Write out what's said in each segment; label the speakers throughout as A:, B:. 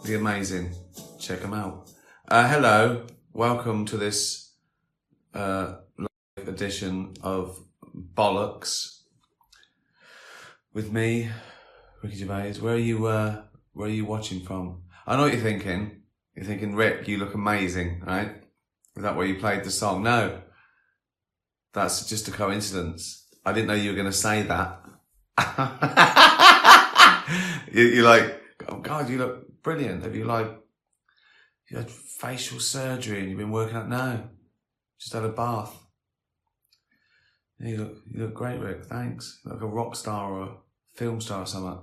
A: The amazing. Check them out. Hello, welcome to this live edition of Bollocks with me, Ricky Gervais. Where are you watching from? I know what you're thinking. You're thinking, Rick, you look amazing, right? Is that where you played the song? No, that's just a coincidence. I didn't know you were going to say that. You're like, oh God, you look brilliant. Have you had facial surgery and you've been working out? No, just had a bath. You look great, Rick. Thanks. You look like a rock star or a film star or something.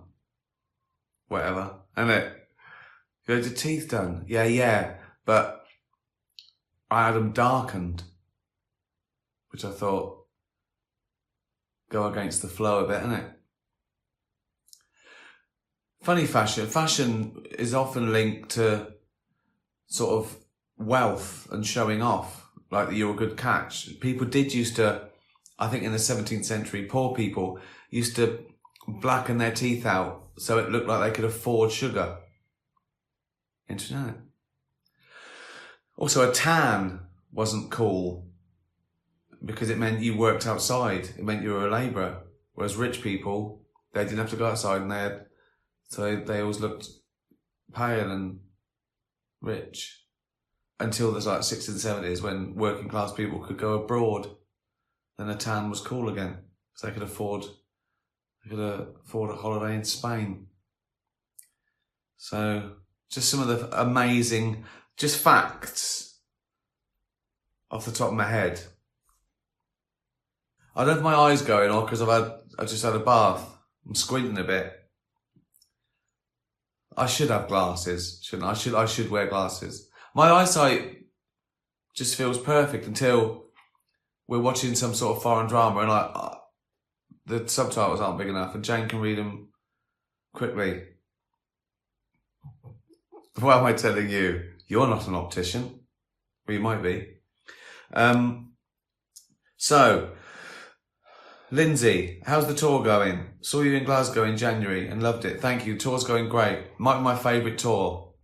A: Whatever, innit? You had your teeth done. Yeah. But I had them darkened, which I thought go against the flow a bit, innit? Funny fashion. Fashion is often linked to sort of wealth and showing off, like that you're a good catch. People did used to, I think in the 17th century, poor people used to blacken their teeth out so it looked like they could afford sugar. Interesting. Also, a tan wasn't cool because it meant you worked outside. It meant you were a labourer. Whereas rich people, they didn't have to go outside and so they always looked pale and rich until the 60s and 70s when working class people could go abroad. Then a tan was cool again because they could afford a holiday in Spain. So just some of the amazing just facts off the top of my head. I don't have my eyes going on because I just had a bath. I'm squinting a bit. I should have glasses, shouldn't I? I should wear glasses. My eyesight just feels perfect until we're watching some sort of foreign drama and the subtitles aren't big enough and Jane can read them quickly. Why am I telling you? You're not an optician. Well, you might be. So, Lindsay, how's the tour going? Saw you in Glasgow in January and loved it. Thank you. Tour's going great. Might be my favourite tour.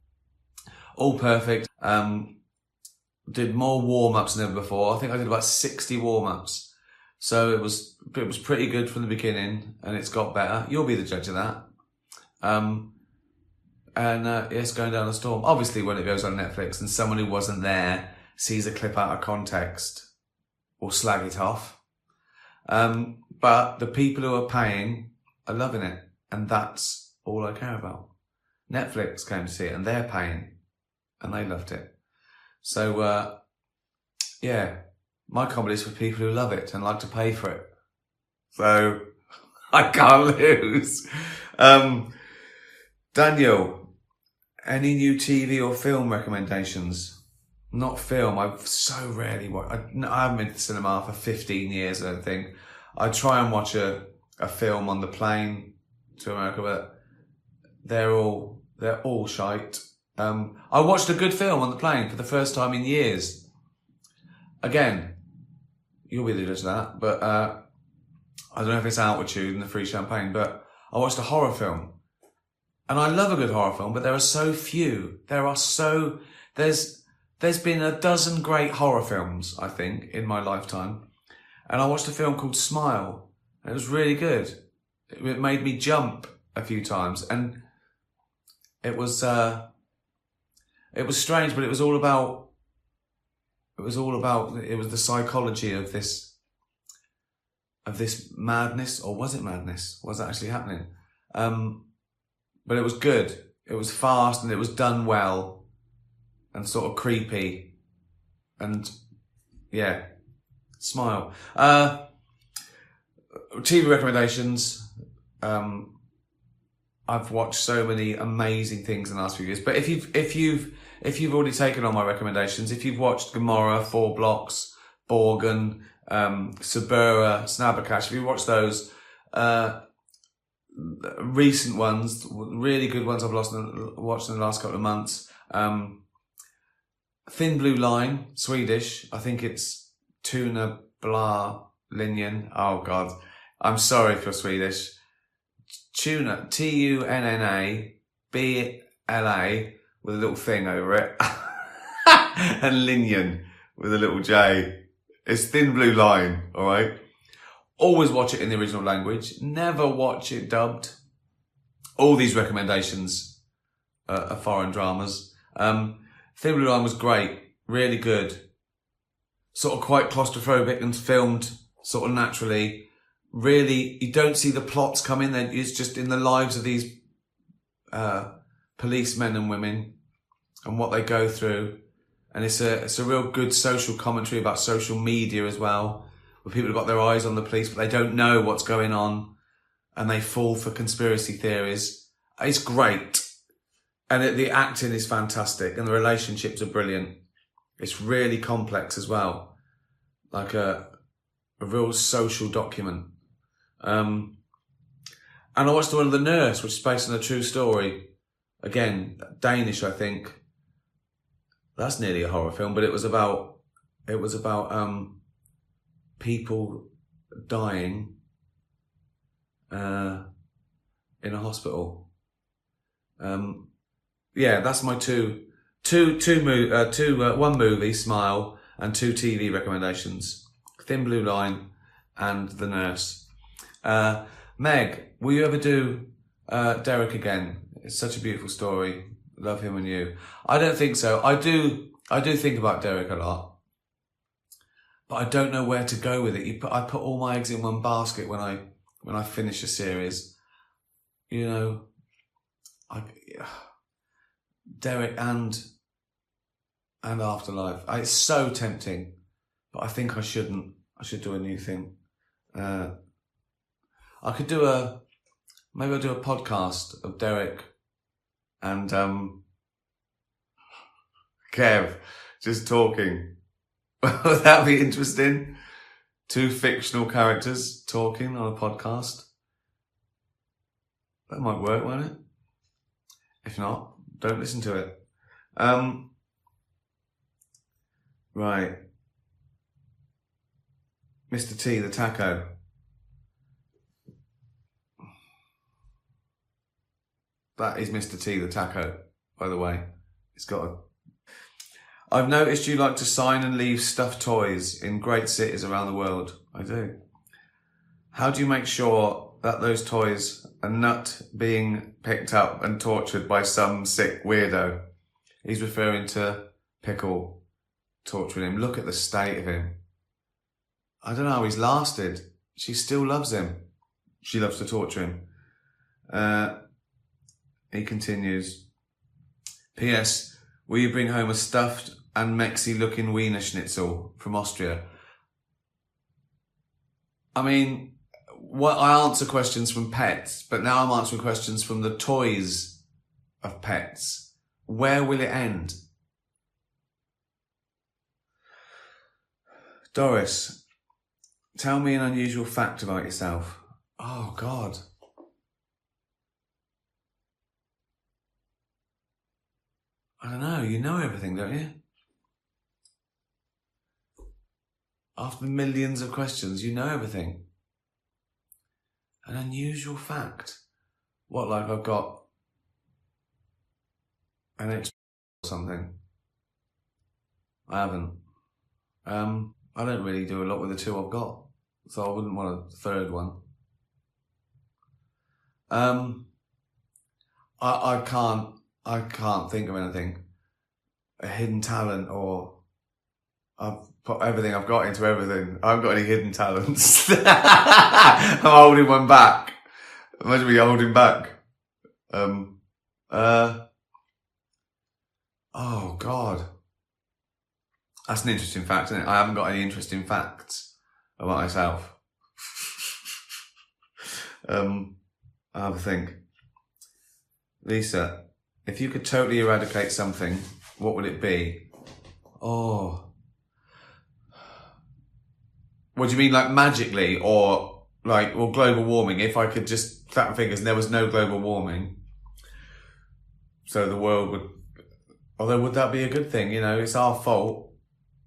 A: All perfect. Did more warm-ups than ever before. I think I did about 60 warm-ups. So it was pretty good from the beginning and it's got better. You'll be the judge of that. It's going down a storm. Obviously when it goes on Netflix and someone who wasn't there sees a clip out of context, will slag it off. But the people who are paying are loving it, and that's all I care about. Netflix came to see it, and they're paying, and they loved it. So, my comedy is for people who love it and like to pay for it. So, I can't lose. Daniel, any new TV or film recommendations? Not film. I've so rarely watched. I haven't been to the cinema for 15 years, I don't think. I try and watch a film on the plane to America, but they're all shite. I watched a good film on the plane for the first time in years. Again, you'll be the judge of that, but I don't know if it's Altitude and the free champagne, but I watched a horror film. And I love a good horror film, but there are so few. There's been a dozen great horror films, I think, in my lifetime. And I watched a film called Smile. And it was really good. It made me jump a few times. And it was strange, but it was the psychology of this madness, or was it madness? Was it actually happening? But it was good. It was fast and it was done well. And sort of creepy. And, yeah. Smile. TV recommendations. I've watched so many amazing things in the last few years. But if you've already taken on my recommendations, if you've watched Gomorrah, 4 Blocks, Borgen, Sabura, Snabbercash, if you watched those, recent ones, really good ones I've watched in the last couple of months, Thin Blue Line, Swedish. I think it's Tuna Bla Linjen. Oh God, I'm sorry if you're Swedish. Tuna, Tunna Bla. with a little thing over it. And Linian with a little J. It's Thin Blue Line, all right? Always watch it in the original language. Never watch it dubbed. All these recommendations are foreign dramas. Thin Blue Line was great, really good. Sort of quite claustrophobic and filmed sort of naturally. Really, you don't see the plots come in. It's just in the lives of these policemen and women and what they go through. And it's a real good social commentary about social media as well, where people have got their eyes on the police, but they don't know what's going on and they fall for conspiracy theories. It's great. And the acting is fantastic and the relationships are brilliant. It's really complex as well. Like a real social document. And I watched the one of The Nurse, which is based on a true story. Again, Danish, I think. That's nearly a horror film, but it was about people dying in a hospital. Yeah, that's my one movie, Smile, and 2 TV recommendations: Thin Blue Line and The Nurse. Meg, will you ever do Derek again? It's such a beautiful story. Love him and you. I don't think so. I do think about Derek a lot, but I don't know where to go with it. I put all my eggs in one basket when I finish a series. You know, Derek and Afterlife. It's so tempting, but I think I shouldn't. I should do a new thing. I could do maybe I'll do a podcast of Derek and Kev just talking. Would that be interesting? 2 fictional characters talking on a podcast. That might work, won't it? If not, don't listen to it. Right. Mr. T, the taco. That is Mr. T, the taco, by the way. It's got a... I've noticed you like to sign and leave stuffed toys in great cities around the world. I do. How do you make sure that those toys are not being picked up and tortured by some sick weirdo? He's referring to Pickle torturing him. Look at the state of him. I don't know how he's lasted. She still loves him. She loves to torture him. He continues. P.S. Will you bring home a stuffed and Mexi-looking Wiener Schnitzel from Austria? I mean, I answer questions from pets, but now I'm answering questions from the toys of pets. Where will it end? Doris, tell me an unusual fact about yourself. Oh, God. I don't know. You know everything, don't you? After millions of questions, you know everything. An unusual fact. What, like I've got an extra or something? I haven't. I don't really do a lot with the 2 I've got, so I wouldn't want a 3rd one. I can't think of anything. A hidden talent, or I've put everything I've got into everything. I haven't got any hidden talents. I'm holding one back. Imagine me holding back. Oh, God. That's an interesting fact, isn't it? I haven't got any interesting facts about myself. I have a think. Lisa, if you could totally eradicate something, what would it be? Oh. What do you mean, like magically, or like, well, global warming? If I could just fat fingers and there was no global warming, so the world would... Although, would that be a good thing? You know, it's our fault.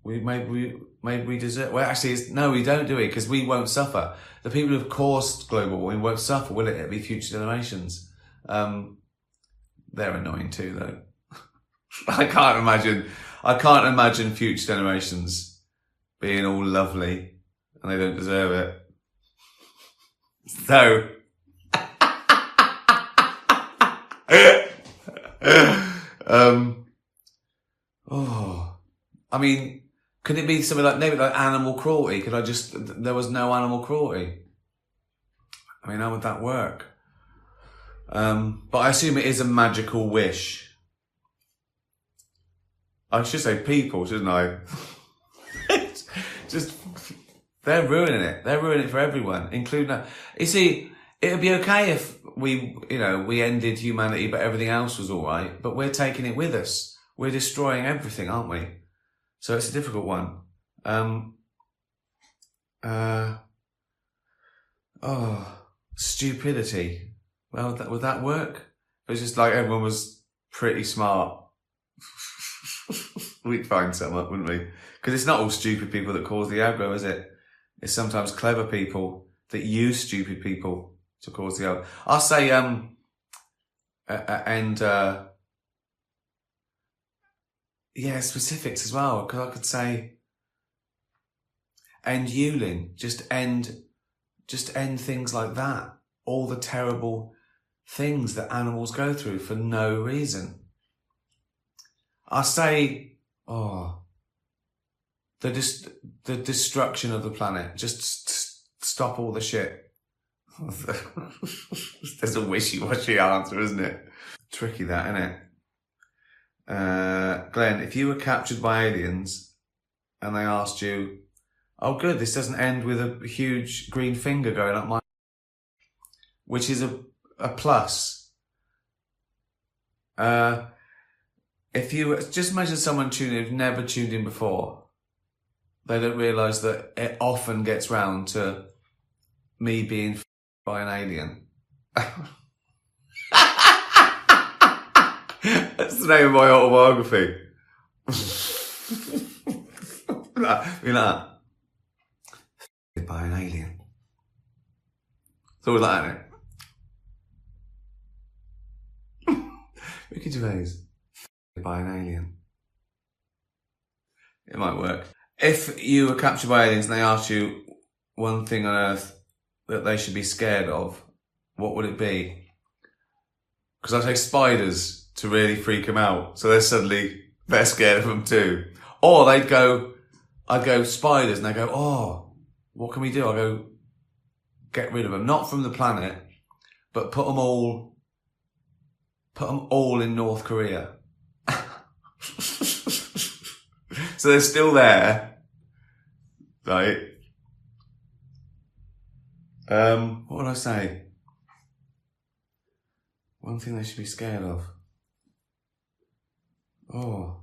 A: Maybe we deserve... Well, actually, no, we don't do it, because we won't suffer. The people who've caused global warming won't suffer, will it? It'll be future generations. They're annoying too, though. I can't imagine future generations being all lovely and they don't deserve it. So, I mean, could it be something like, maybe like animal cruelty? There was no animal cruelty. I mean, how would that work? But I assume it is a magical wish. I should say people, shouldn't I? Just, they're ruining it. They're ruining it for everyone, including us. You see, it would be okay if we ended humanity, but everything else was all right. But we're taking it with us. We're destroying everything, aren't we? So it's a difficult one. Stupidity. Well, would that work? It was just like everyone was pretty smart. We'd find something up, wouldn't we? Because it's not all stupid people that cause the aggro, is it? It's sometimes clever people that use stupid people to cause the aggro. I'll say, specifics as well, because I could say, end Yulin, just end things like that. All the terrible things that animals go through for no reason. I say, the destruction of the planet. Just stop all the shit. There's a wishy-washy answer, isn't it? Tricky that, isn't it? Glenn, if you were captured by aliens and they asked you, oh good, this doesn't end with a huge green finger going up my, which is a plus. If you just imagine someone tuning in who've never tuned in before, they don't realise that it often gets round to me being by an alien. That's the name of my autobiography. You know that? By an alien. It's always like that, isn't it? Ricky Gervais. By an alien. It might work. If you were captured by aliens and they asked you one thing on Earth that they should be scared of, what would it be? Because I'd say spiders to really freak them out. So they're scared of them too. Or I'd go spiders and they go, oh, what can we do? I go, get rid of them. Not from the planet, but put them all in North Korea. So they're still there, right? What would I say? One thing they should be scared of. Oh.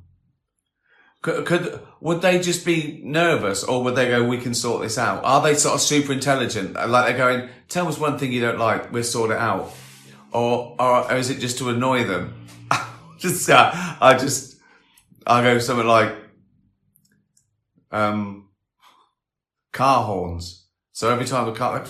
A: Would they just be nervous, or would they go, we can sort this out? Are they sort of super intelligent? Like they're going, tell us one thing you don't like, we'll sort it out. Or is it just to annoy them? I go something like, car horns. So every time the car,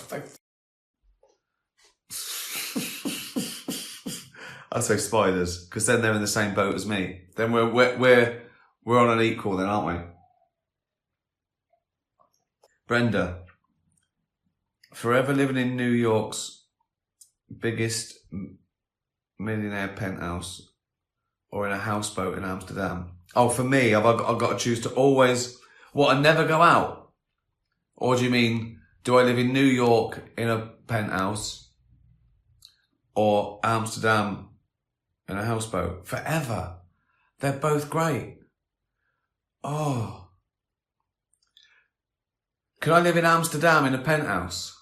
A: I'd say spiders, because then they're in the same boat as me. Then we're on an equal then, aren't we? Brenda, forever living in New York's biggest millionaire penthouse, or in a houseboat in Amsterdam. Oh, for me, I've got to choose to always, I never go out? Or do you mean, do I live in New York in a penthouse, or Amsterdam in a houseboat? Forever. They're both great. Oh. Can I live in Amsterdam in a penthouse?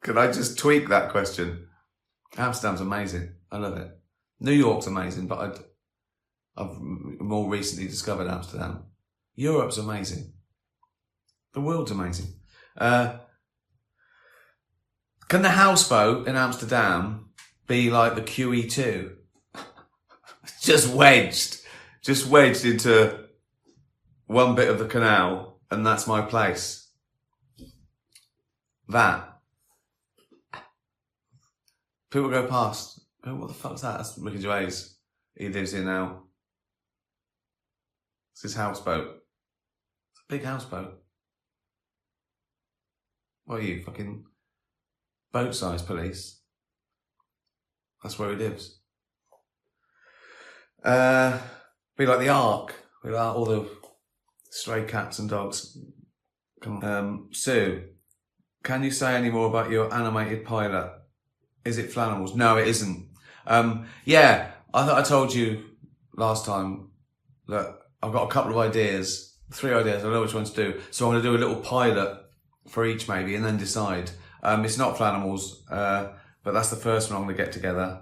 A: Could I just tweak that question? Amsterdam's amazing. I love it. New York's amazing, but I've more recently discovered Amsterdam. Europe's amazing. The world's amazing. Can the houseboat in Amsterdam be like the QE2? just wedged into one bit of the canal, and that's my place. That. People go past Oh, what the fuck's that? That's Ricky Gervais. He lives here now. It's his houseboat. It's a big houseboat. What are you, fucking boat-sized police? That's where he lives. Be like the Ark. Without all the stray cats and dogs. Come on. Sue, can you say any more about your animated pilot? Is it Flanimals? No, it isn't. Yeah, I thought I told you last time that I've got a couple of ideas, 3 ideas, I don't know which one to do. So I'm going to do a little pilot for each maybe and then decide. It's not Flanimals, but that's the first one I'm going to get together.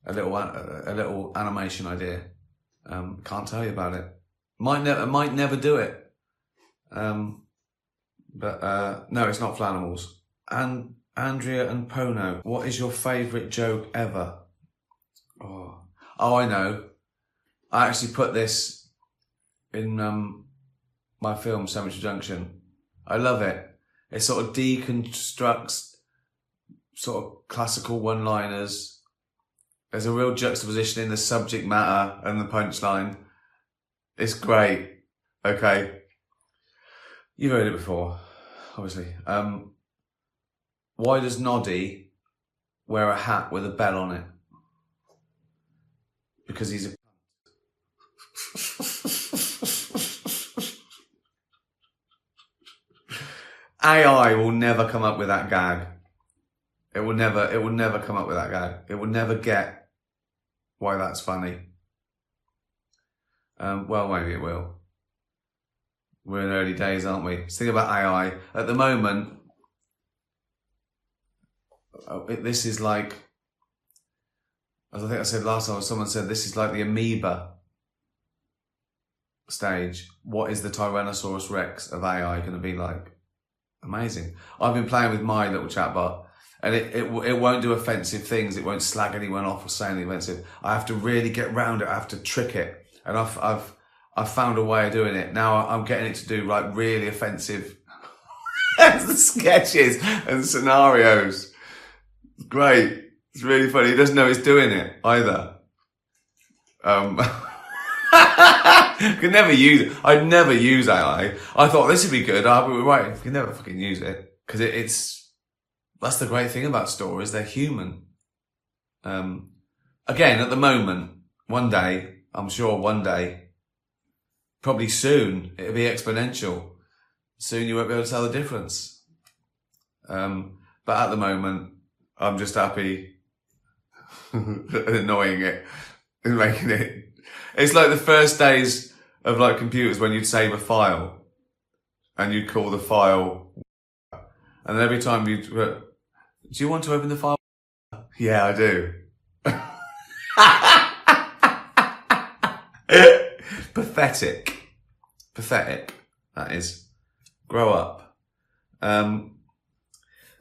A: A little animation idea. Can't tell you about it. Might never do it. But no, it's not Flanimals. And Andrea and Pono, what is your favourite joke ever? Oh, I know. I actually put this in my film Cemetery Junction. I love it. It sort of deconstructs sort of classical one-liners. There's a real juxtaposition in the subject matter and the punchline. It's great. Okay. You've heard it before, obviously. Why does Noddy wear a hat with a bell on it? Because he's a... AI will never come up with that gag. It will never come up with that gag. It will never get why that's funny. Well, maybe it will. We're in early days, aren't we? Just think about AI. At the moment, this is like, as I think I said last time, someone said this is like the amoeba stage. What is the Tyrannosaurus Rex of AI going to be like? Amazing. I've been playing with my little chatbot, and it won't do offensive things. It won't slag anyone off or say anything offensive. I have to really get round it. I have to trick it, and I've found a way of doing it. Now I'm getting it to do like really offensive sketches and scenarios. Great. It's really funny. He doesn't know he's doing it either. Could never use it. I'd never use AI. I thought this would be good. Right, you can never fucking use it because that's the great thing about stories. They're human. Again, at the moment, one day, probably soon, it'll be exponential. Soon you won't be able to tell the difference. But at the moment, I'm just happy annoying it and making it. It's like the first days of like computers when you'd save a file and you'd call the file, and then every time do you want to open the file? Yeah, I do. Pathetic, that is. Grow up.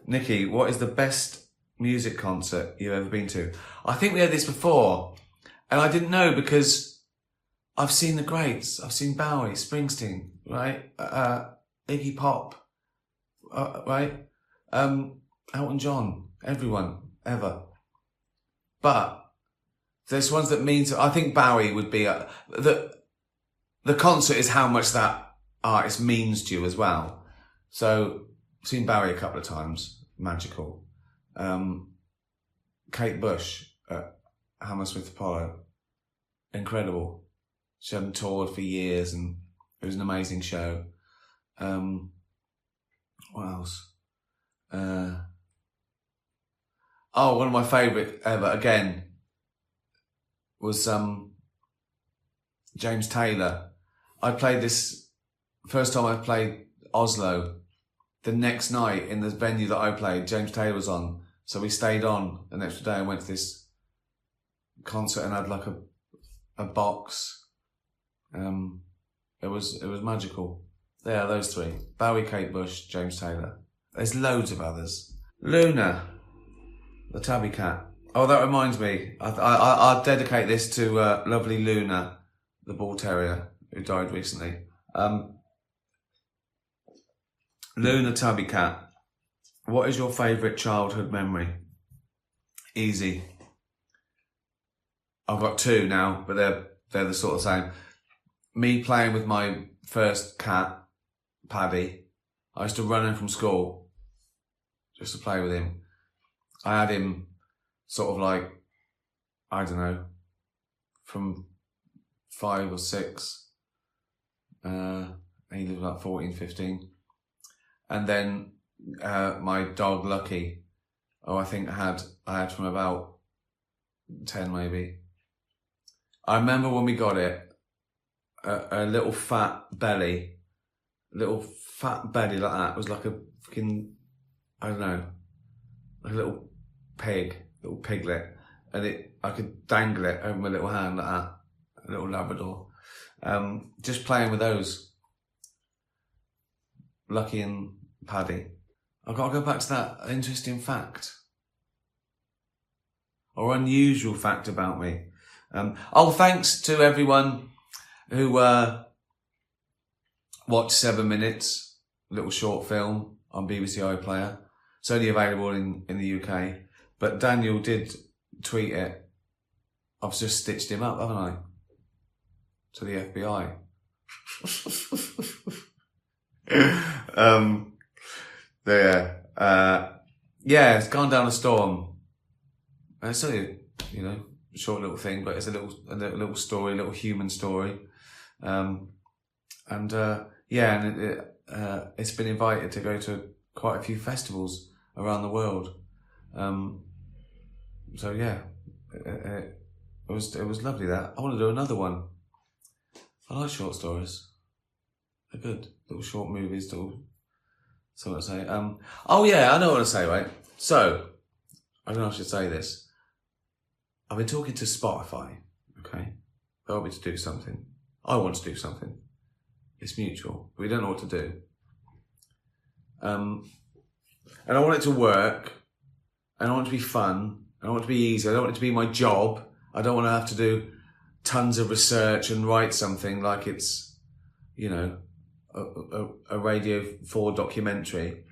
A: Nikki, what is the best music concert you've ever been to? I think we had this before, and I didn't know because I've seen the greats. I've seen Bowie, Springsteen, right? Iggy Pop, right? Elton John, everyone, ever. But there's ones that mean to, I think Bowie would be, the concert is how much that artist means to you as well. So, I've seen Bowie a couple of times, magical. Kate Bush at Hammersmith Apollo, incredible. She hadn't toured for years and it was an amazing show. What else? One of my favourite ever, again, was James Taylor. I played this, first time I played Oslo, the next night in the venue that I played, James Taylor was on. So we stayed on the next day and went to this concert and had like a box. It was magical. There, those three. Bowie, Kate Bush, James Taylor. There's loads of others. Luna, the tabby cat. Oh, that reminds me. I'll dedicate this to lovely Luna, the bull terrier who died recently. Luna tabby cat. What is your favourite childhood memory? Easy. I've got two now, but they're the sort of same. Me playing with my first cat, Paddy. I used to run in from school just to play with him. I had him sort of like, I don't know, from 5 or 6. He lived like 14, 15. And then my dog Lucky, I think I had from about 10 maybe. I remember when we got it, a little fat belly like that. It was like a fucking, I don't know, like a little piglet. And I could dangle it over my little hand like that, a little Labrador. Just playing with those. Lucky and Paddy. I've got to go back to that interesting fact. Or unusual fact about me. Thanks to everyone who watched 7 Minutes, little short film on BBC iPlayer. It's only available in the UK. But Daniel did tweet it. I've just stitched him up, haven't I? To the FBI. It's gone down a storm. It's only, a short little thing, but it's a little story, a little human story. It's been invited to go to quite a few festivals around the world. It was lovely that. I want to do another one. I like short stories. They're good. Little short movies, something to say. I know what to say, right? So, I don't know if I should say this. I've been talking to Spotify, okay? They want me to do something. I want to do something. It's mutual. We don't know what to do. And I want it to work. And I want it to be fun. I want it to be easy. I don't want it to be my job. I don't want to have to do tons of research and write something like it's, a Radio 4 documentary.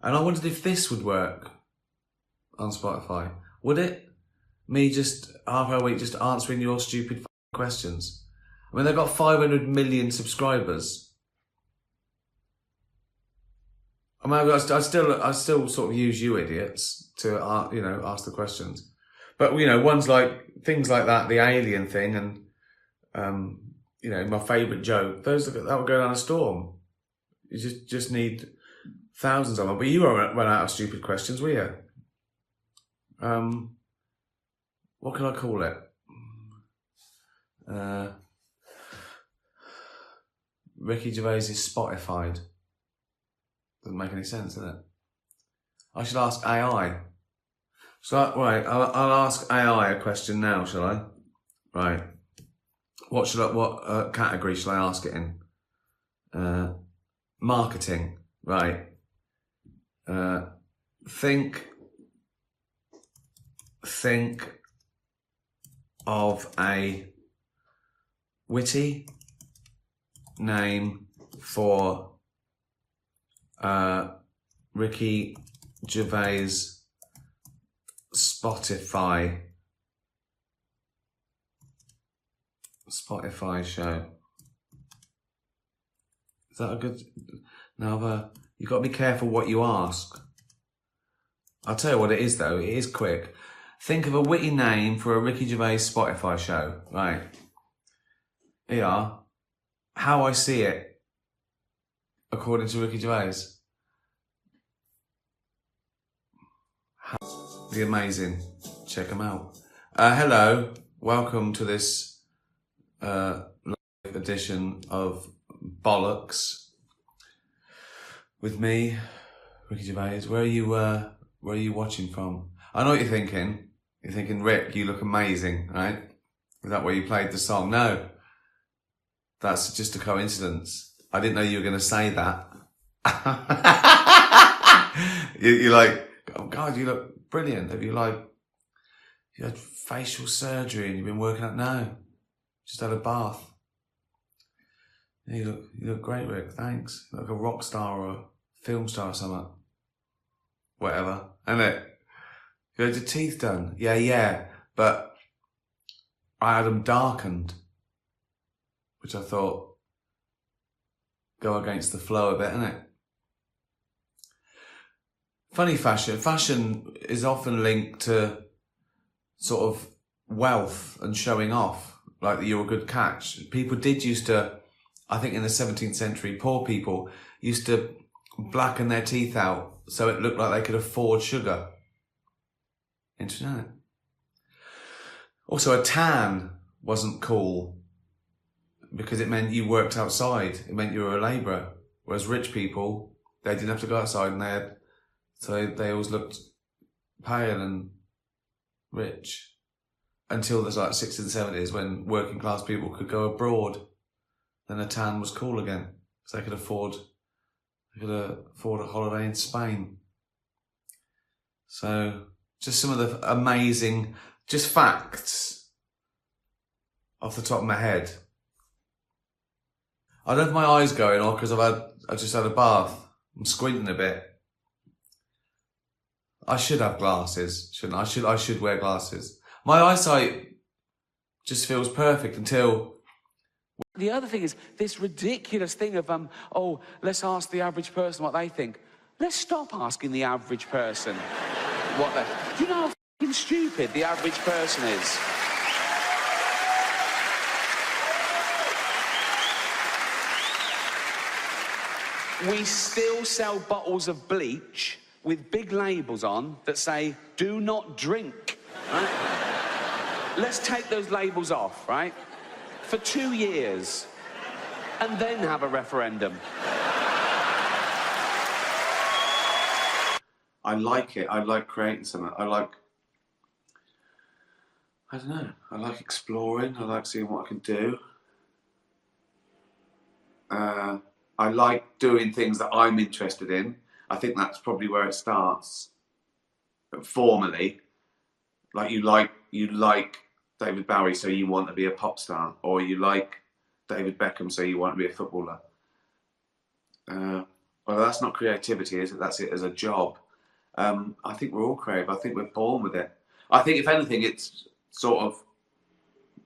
A: And I wondered if this would work on Spotify. Would it? Me just half a week just answering your stupid questions. I mean, they've got 500 million subscribers. I mean, I still sort of use you idiots to, ask the questions. But, ones like, things like that, the alien thing and, my favourite joke, that would go down a storm. You just need thousands of them. But you won't run out of stupid questions, will you? What can I call it? Ricky Gervais is Spotified. Doesn't make any sense, does it? I should ask AI. I'll ask AI a question now, shall I? Right. What category shall I ask it in? Marketing. Right. Think of a witty name for Ricky Gervais Spotify show. Is that a good? Now, you've got to be careful what you ask. I'll tell you what it is, though. It is quick. Think of a witty name for a Ricky Gervais Spotify show. Right. Here you are. How I see it, according to Ricky Gervais. The amazing. Check them out. Hello. Welcome to this live edition of Bollocks with me, Ricky Gervais. Where are you watching from? I know what you're thinking. You're thinking, Rick, you look amazing, right? Is that where you played the song? No. That's just a coincidence. I didn't know you were going to say that. You're like, oh God, you look brilliant. Have you had facial surgery and you've been working out? No. Just had a bath. Yeah, you look great, Rick. Thanks. You look like a rock star or a film star or something. Whatever. Isn't it? You had your teeth done. Yeah. But I had them darkened, which I thought go against the flow a bit, innit? Funny fashion. Fashion is often linked to sort of wealth and showing off, like that you're a good catch. People did used to, I think in the 17th century, poor people used to blacken their teeth out so it looked like they could afford sugar. Interesting, isn't it? Also, a tan wasn't cool because it meant you worked outside. It meant you were a labourer. Whereas rich people, they didn't have to go outside, and they always looked pale and rich until the like 60s and 70s when working class people could go abroad. Then a tan was cool again because they could afford a holiday in Spain. So just some of the amazing just facts off the top of my head. I don't know if my eyes going or because I just had a bath. I'm squinting a bit. I should have glasses, shouldn't I? I should wear glasses. My eyesight just feels perfect until...
B: The other thing is this ridiculous thing of, oh, let's ask the average person what they think. Let's stop asking the average person what they... Do you know how f***ing stupid the average person is? We still sell bottles of bleach with big labels on that say, do not drink, right? Let's take those labels off, right? For 2 years, and then have a referendum.
A: I like it. I like creating something. I don't know. I like exploring. I like seeing what I can do. I like doing things that I'm interested in. I think that's probably where it starts. Formally, like you like David Bowie, so you want to be a pop star, or you like David Beckham, so you want to be a footballer. Well, that's not creativity, is it? That's it as a job. I think we're all creative. I think we're born with it. I think, if anything, it's sort of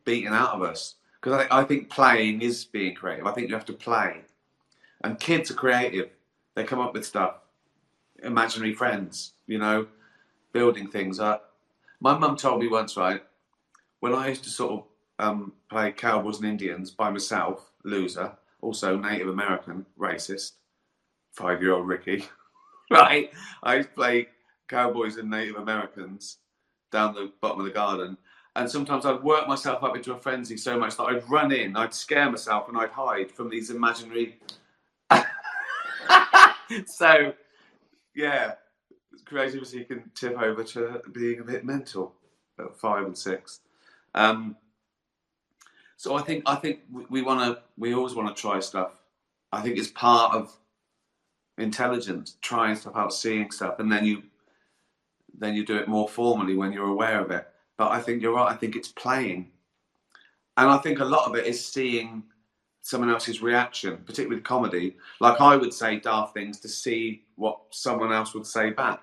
A: beaten out of us. Because I think playing is being creative. I think you have to play. And kids are creative. They come up with stuff. Imaginary friends, you know, building things. My mum told me once, right, when I used to sort of play Cowboys and Indians by myself, loser, also Native American, racist, 5-year-old Ricky, right? I used to play Cowboys and Native Americans down the bottom of the garden. And sometimes I'd work myself up into a frenzy so much that I'd run in, I'd scare myself and I'd hide from these imaginary... So, yeah, creativity can tip over to being a bit mental at 5 and 6. So I think we always want to try stuff. I think it's part of intelligence, trying stuff out, seeing stuff, and then you do it more formally when you're aware of it. But I think you're right. I think it's playing, and I think a lot of it is seeing someone else's reaction, particularly with comedy. Like, I would say daft things to see what someone else would say back.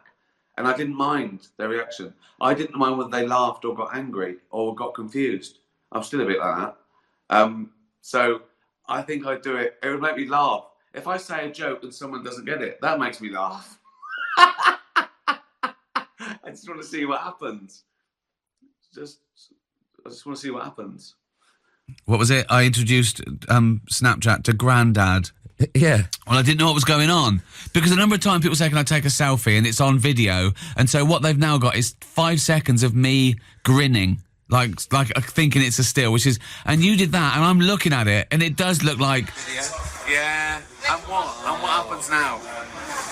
A: And I didn't mind their reaction. I didn't mind whether they laughed or got angry or got confused. I'm still a bit like that. So I think I'd do it. It would make me laugh. If I say a joke and someone doesn't get it, that makes me laugh. I just want to see what happens. I just want to see what happens.
C: What was it? I introduced Snapchat to Grandad.
D: Yeah.
C: Well, I didn't know what was going on. Because a number of times people say, can I take a selfie? And it's on video. And so what they've now got is 5 seconds of me grinning, like thinking it's a still, which is... And you did that, and I'm looking at it, and it does look like... Yeah. And what happens now?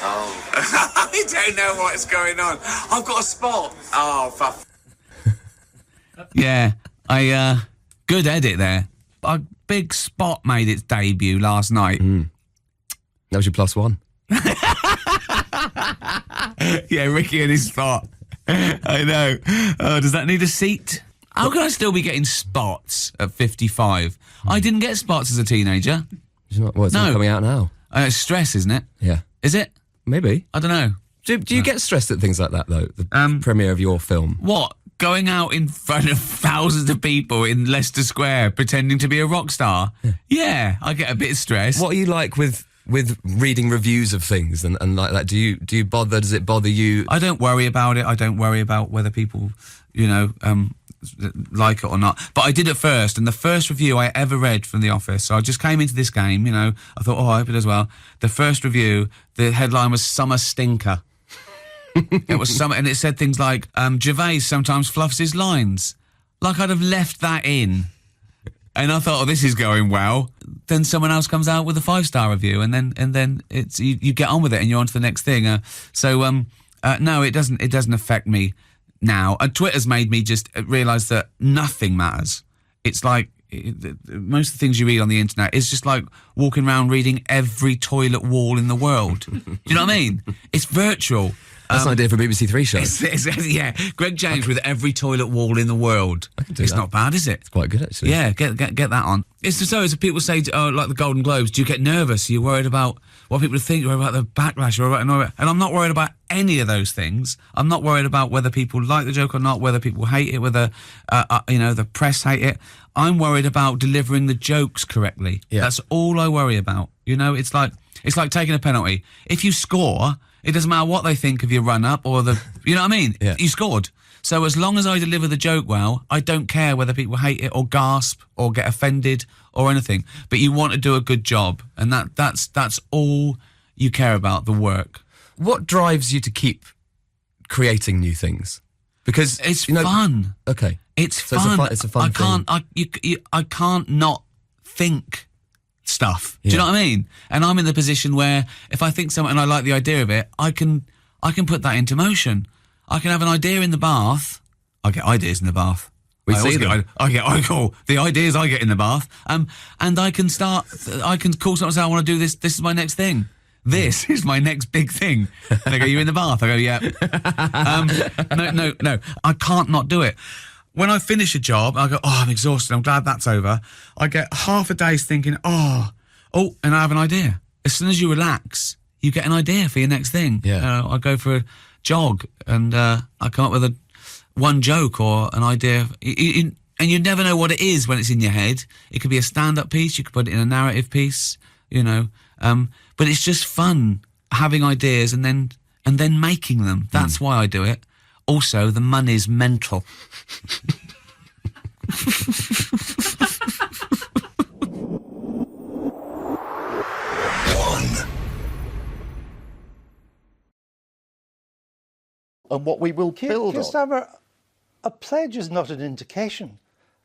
C: Oh. I don't know what's going on. I've got a spot. Oh, fuck. Yeah. Good edit there. A big spot made its debut last night.
D: That was your +1.
C: Yeah, Ricky and his spot. I know. Oh, does that need a seat? How can I still be getting spots at 55? I didn't get spots as a teenager.
D: Well, it's not coming out now.
C: It's stress, isn't it?
D: Yeah.
C: Is it?
D: Maybe.
C: I don't know.
D: Do you get stressed at things like that, though? The premiere of your film?
C: What? going out in front of thousands of people in Leicester Square pretending to be a rock star. Yeah, I get a bit stressed.
D: What are you like with reading reviews of things and like that? Do you bother? Does it bother you?
C: I don't worry about it. I don't worry about whether people, like it or not. But I did at first, and the first review I ever read from The Office, so I just came into this game, I thought, I hope it does well. The first review, the headline was Summer Stinker. It was summer, and it said things like, Gervais sometimes fluffs his lines. Like I'd have left that in. And I thought, this is going well. Then someone else comes out with a 5-star review, and then it's you get on with it, and you're on to the next thing. No, it doesn't affect me now. And Twitter's made me just realise that nothing matters. It's like most of the things you read on the internet is just like walking around reading every toilet wall in the world. Do you know what I mean? It's virtual.
D: That's an idea for a BBC Three show.
C: Yeah, Greg James with every toilet wall in the world. It's not bad, is it?
D: It's quite good, actually.
C: Yeah, get that on. It's so as people say, like the Golden Globes, do you get nervous? Are you worried about what people think? You're worried about the backlash? And I'm not worried about any of those things. I'm not worried about whether people like the joke or not, whether people hate it, whether the press hate it. I'm worried about delivering the jokes correctly. Yeah. That's all I worry about. It's like taking a penalty. If you score, it doesn't matter what they think of your run-up or the... You know what I mean?
D: Yeah.
C: You scored. So as long as I deliver the joke well, I don't care whether people hate it or gasp or get offended or anything. But you want to do a good job, and that's all you care about, the work.
D: What drives you to keep creating new things? Because...
C: It's fun.
D: Okay.
C: It's fun.
D: It's a fun thing.
C: I can't not think stuff. Do you know what I mean? And I'm in the position where if I think something and I like the idea of it, I can put that into motion. I can have an idea in the bath. I get ideas in the bath.
D: We see them.
C: I call the ideas I get in the bath. And I can call someone and say, I want to do this. This is my next thing. This is my next big thing. And they go, you in the bath? I go, yeah. No. I can't not do it. When I finish a job, I go, I'm exhausted. I'm glad that's over. I get half a day's thinking, and I have an idea. As soon as you relax, you get an idea for your next thing.
D: Yeah.
C: I go for a jog and I come up with one joke or an idea. And you never know what it is when it's in your head. It could be a stand-up piece. You could put it in a narrative piece, But it's just fun having ideas and then making them. That's why I do it. Also, the money's mental.
E: And what we will build on.
F: Starmer, a pledge is not an indication.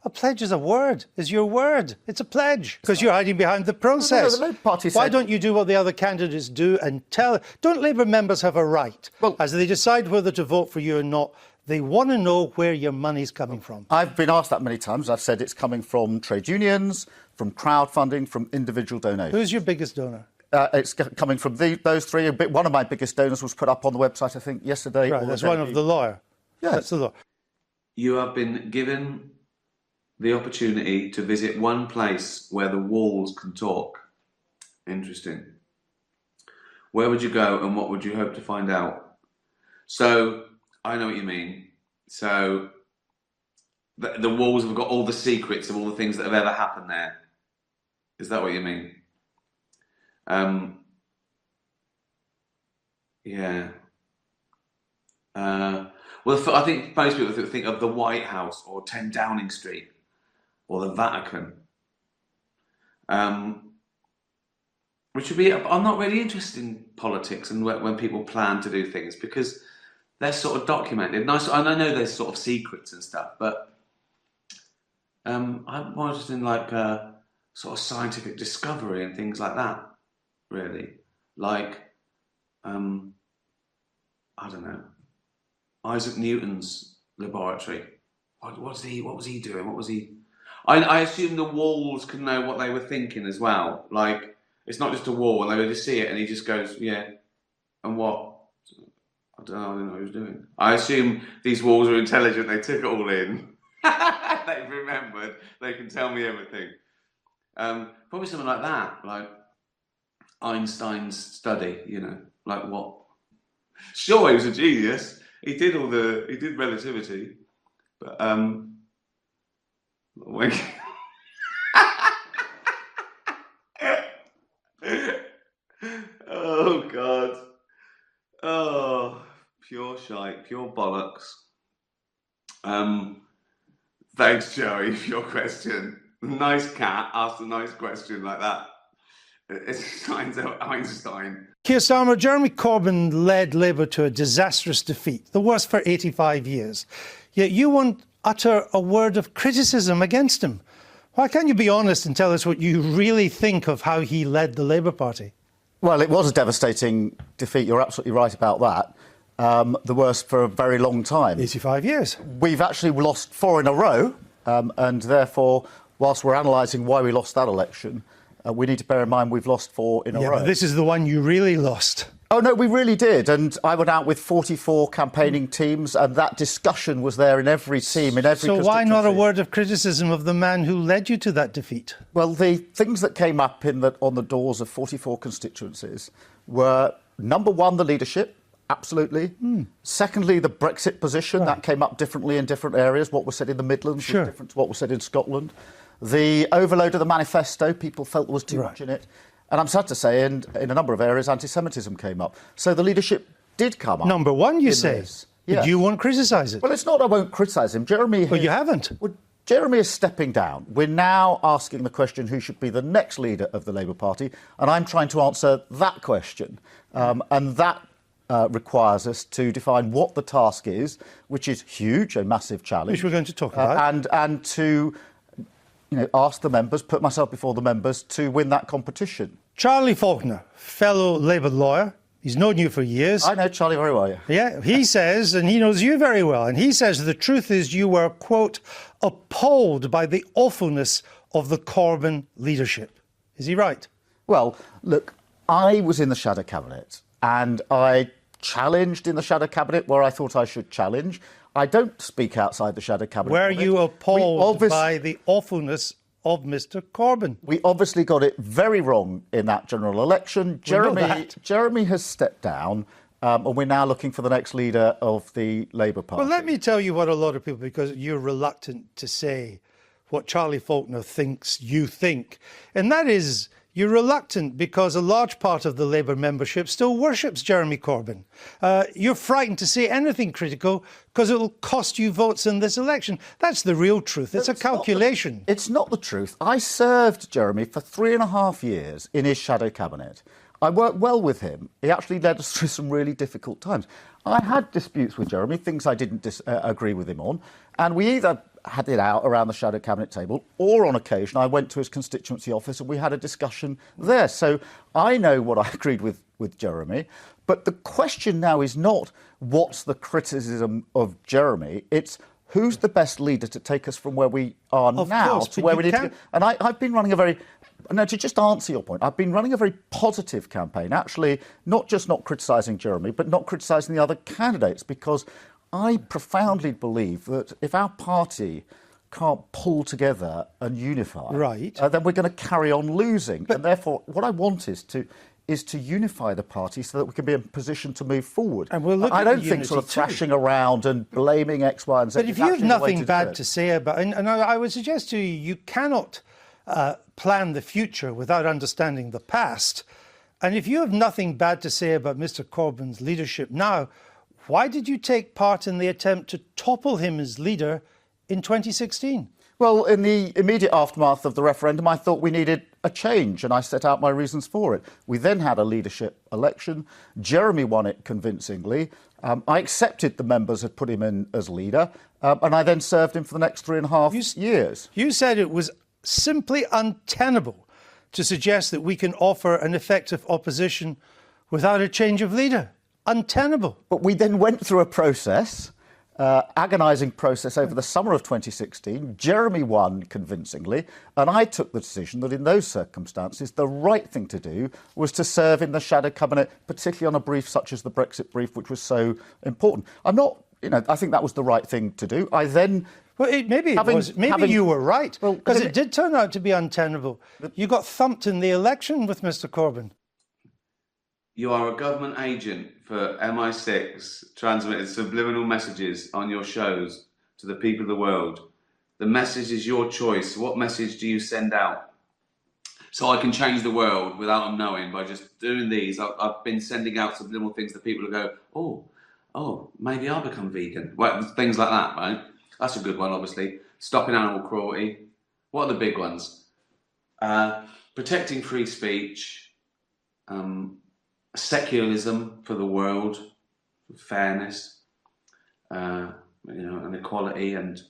F: A pledge is a word, is your word. It's a pledge, because you're hiding behind the process.
E: No, the Labour Party
F: Why
E: said...
F: don't you do what the other candidates do and tell... Don't Labour members have a right, as they decide whether to vote for you or not, they want to know where your money's coming from?
E: I've been asked that many times. I've said it's coming from trade unions, from crowdfunding, from individual donations.
F: Who's your biggest donor?
E: It's coming from those three. One of my biggest donors was put up on the website, I think, yesterday.
F: Right, that's one of the lawyer.
E: Yeah.
F: That's the lawyer.
A: You have been given the opportunity to visit one place where the walls can talk. Interesting. Where would you go and what would you hope to find out? So, I know what you mean. So, the walls have got all the secrets of all the things that have ever happened there. Is that what you mean? Yeah. Well, I think most people think of the White House or 10 Downing Street or the Vatican, which would be... I'm not really interested in politics and when people plan to do things because they're sort of documented. And I know there's sort of secrets and stuff, but I'm more interested in like sort of scientific discovery and things like that, really. Like, I don't know, Isaac Newton's laboratory. What was he doing? What was he... I assume the walls can know what they were thinking as well. Like, it's not just a wall, and they would just see it, and he just goes, yeah, and what? I don't know what he was doing. I assume these walls are intelligent, they took it all in. They remembered, they can tell me everything. Probably something like that, like Einstein's study, like what? Sure, he was a genius. He did relativity. But when oh God. Oh, pure shite, pure bollocks. Thanks, Joey, for your question. Nice cat asked a nice question like that. It's Einstein.
F: Keir Starmer, Jeremy Corbyn led Labour to a disastrous defeat, the worst for 85 years. Yet you won't utter a word of criticism against him. Why can't you be honest and tell us what you really think of how he led the Labour Party?
E: Well, it was a devastating defeat. You're absolutely right about that. The worst for a very long time.
F: 85 years.
E: We've actually lost 4 in a row, and therefore, whilst we're analysing why we lost that election, we need to bear in mind we've lost 4 in a row.
F: But this is the one you really lost.
E: Oh, no, we really did. And I went out with 44 campaigning teams, and that discussion was there in every team, in every
F: So why not a
E: constituency.
F: word of criticism of the man who led you to that defeat?
E: Well, the things that came up on the doors of 44 constituencies were, number one, the leadership, absolutely. Secondly, the Brexit position, that came up differently in different areas. What was said in the Midlands was different to what was said in Scotland. The overload of the manifesto, people felt there was too much in it. And I'm sad to say, in a number of areas, anti-Semitism came up. So the leadership did come up.
F: Number one, you say. But you won't criticise it.
E: Well, it's not I won't criticise him. Jeremy...
F: Well, you haven't.
E: Well, Jeremy is stepping down. We're now asking the question who should be the next leader of the Labour Party, and I'm trying to answer that question. And that requires us to define what the task is, which is huge, a massive challenge.
F: Which we're going to talk about.
E: And to... ask the members, put myself before the members to win that competition.
F: Charlie Faulkner, fellow Labour lawyer, he's known you for years.
E: I know Charlie very well, yeah.
F: Yeah, he says, and he knows you very well, and he says the truth is you were, quote, appalled by the awfulness of the Corbyn leadership. Is he right?
E: Well, look, I was in the shadow cabinet and I challenged in the shadow cabinet where I thought I should challenge. I don't speak outside the shadow cabinet.
F: Were you appalled by the awfulness of Mr. Corbyn?
E: We obviously got it very wrong in that general election. Jeremy has stepped down, and we're now looking for the next leader of the Labour Party.
F: Well, let me tell you what a lot of people, because you're reluctant to say what Charlie Faulkner thinks you think, and that is you're reluctant because a large part of the Labour membership still worships Jeremy Corbyn. You're frightened to say anything critical because it will cost you votes in this election. That's the real truth. It's a calculation.
E: It's not the truth. I served Jeremy for 3.5 years in his shadow cabinet. I worked well with him. He actually led us through some really difficult times. I had disputes with Jeremy, things I didn't agree with him on, and we either had it out around the shadow cabinet table, or on occasion I went to his constituency office and we had a discussion there. So I know what I agreed with Jeremy, but the question now is not what's the criticism of Jeremy, it's who's the best leader to take us from where we are now to where we need to go. And I've been running a very... No, to just answer your point, I've been running a very positive campaign, actually, not just not criticising Jeremy, but not criticising the other candidates, because I profoundly believe that if our party can't pull together and unify, then we're going to carry on losing. And therefore, what I want is to unify the party so that we can be in a position to move forward.
F: And we'll look
E: I
F: at
E: don't
F: the
E: think sort of
F: unity
E: thrashing around and blaming X, Y, and Z.
F: But if you have nothing bad to say about, and I would suggest to you, you cannot plan the future without understanding the past. And if you have nothing bad to say about Mr. Corbyn's leadership now, why did you take part in the attempt to topple him as leader in 2016?
E: Well, in the immediate aftermath of the referendum, I thought we needed a change, and I set out my reasons for it. We then had a leadership election. Jeremy won it convincingly. I accepted the members had put him in as leader, and I then served him for the next 3.5 years.
F: You said it was simply untenable to suggest that we can offer an effective opposition without a change of leader. Untenable.
E: But we then went through a process, agonising process over the summer of 2016. Jeremy won convincingly, and I took the decision that in those circumstances, the right thing to do was to serve in the shadow cabinet, particularly on a brief such as the Brexit brief, which was so important. I think that was the right thing to do. I then...
F: Well, maybe you were right, because it did turn out to be untenable. You got thumped in the election with Mr. Corbyn.
A: You are a government agent for MI6, transmitted subliminal messages on your shows to the people of the world. The message is your choice. What message do you send out? So I can change the world without them knowing by just doing these. I've been sending out some little things that people will go, oh, maybe I'll become vegan. Well, things like that, right? That's a good one, obviously. Stopping animal cruelty. What are the big ones? Protecting free speech, secularism for the world, fairness, and equality, and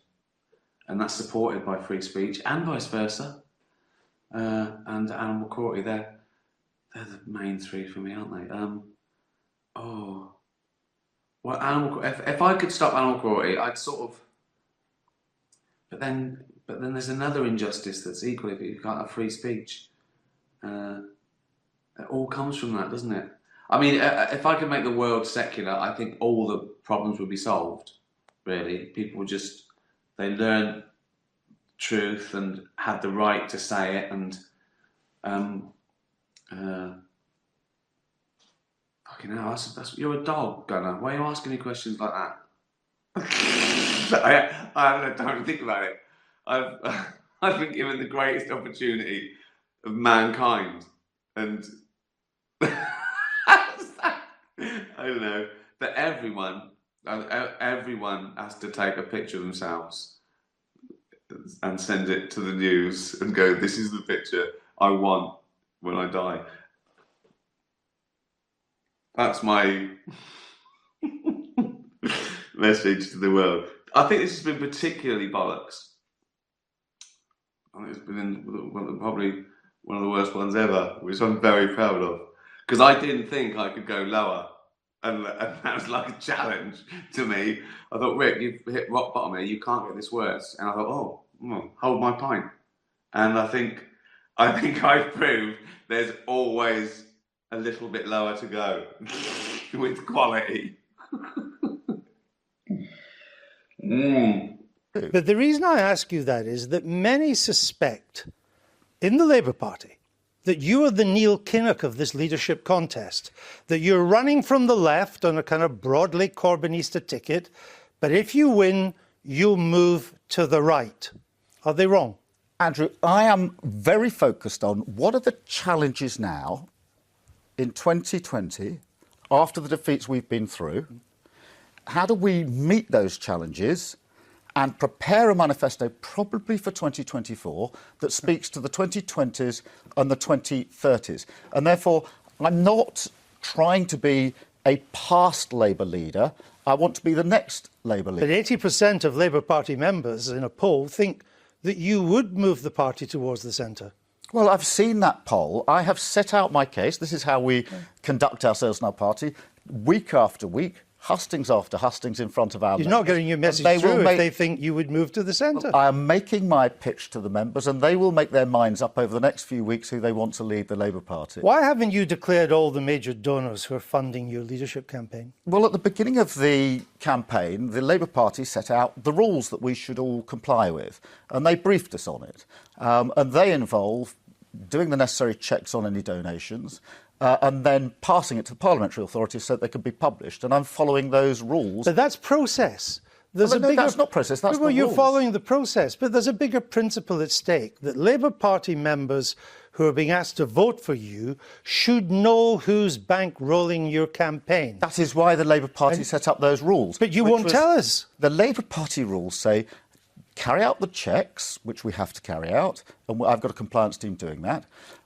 A: that's supported by free speech, and vice versa. And animal cruelty, they're the main three for me, aren't they? If I could stop animal cruelty, I'd sort of. But then there's another injustice that's equal if you can't have free speech. It all comes from that, doesn't it? I mean, if I could make the world secular, I think all the problems would be solved. Really, people they learn truth and had the right to say it, and fucking hell, you're a dog, Gunnar. Why are you asking me questions like that? I haven't had time to think about it. I've been given the greatest opportunity of mankind, and I don't know, that everyone has to take a picture of themselves and send it to the news and go, this is the picture I want when I die. That's my message to the world. I think this has been particularly bollocks. I think it's been probably one of the worst ones ever, which I'm very proud of. Because I didn't think I could go lower. And that was like a challenge to me. I thought, Rick, you've hit rock bottom here. You can't get this worse. And I thought, hold my pint. And I think I've proved there's always a little bit lower to go with quality.
F: But the reason I ask you that is that many suspect in the Labour Party that you are the Neil Kinnock of this leadership contest, that you're running from the left on a kind of broadly Corbynista ticket, but if you win, you'll move to the right. Are they wrong?
E: Andrew, I am very focused on what are the challenges now in 2020, after the defeats we've been through. How do we meet those challenges and prepare a manifesto probably for 2024 that speaks to the 2020s and the 2030s? And therefore, I'm not trying to be a past Labour leader. I want to be the next Labour leader.
F: But 80% of Labour Party members in a poll think that you would move the party towards the centre.
E: Well, I've seen that poll. I have set out my case. This is how we conduct ourselves in our party, week after week, hustings after hustings in front of our members.
F: You're not getting your message through if they think you would move to the centre.
E: I am making my pitch to the members, and they will make their minds up over the next few weeks who they want to lead the Labour Party.
F: Why haven't you declared all the major donors who are funding your leadership campaign?
E: Well, at the beginning of the campaign, the Labour Party set out the rules that we should all comply with, and they briefed us on it. And they involve doing the necessary checks on any donations, and then passing it to the parliamentary authorities so that they can be published. And I'm following those rules.
F: But that's process.
E: That's not process, that's the rules.
F: You're following the process, but there's a bigger principle at stake, that Labour Party members who are being asked to vote for you should know who's bankrolling your campaign.
E: That is why the Labour Party set up those rules.
F: But you won't tell us.
E: The Labour Party rules say, carry out the checks, which we have to carry out, and I've got a compliance team doing that.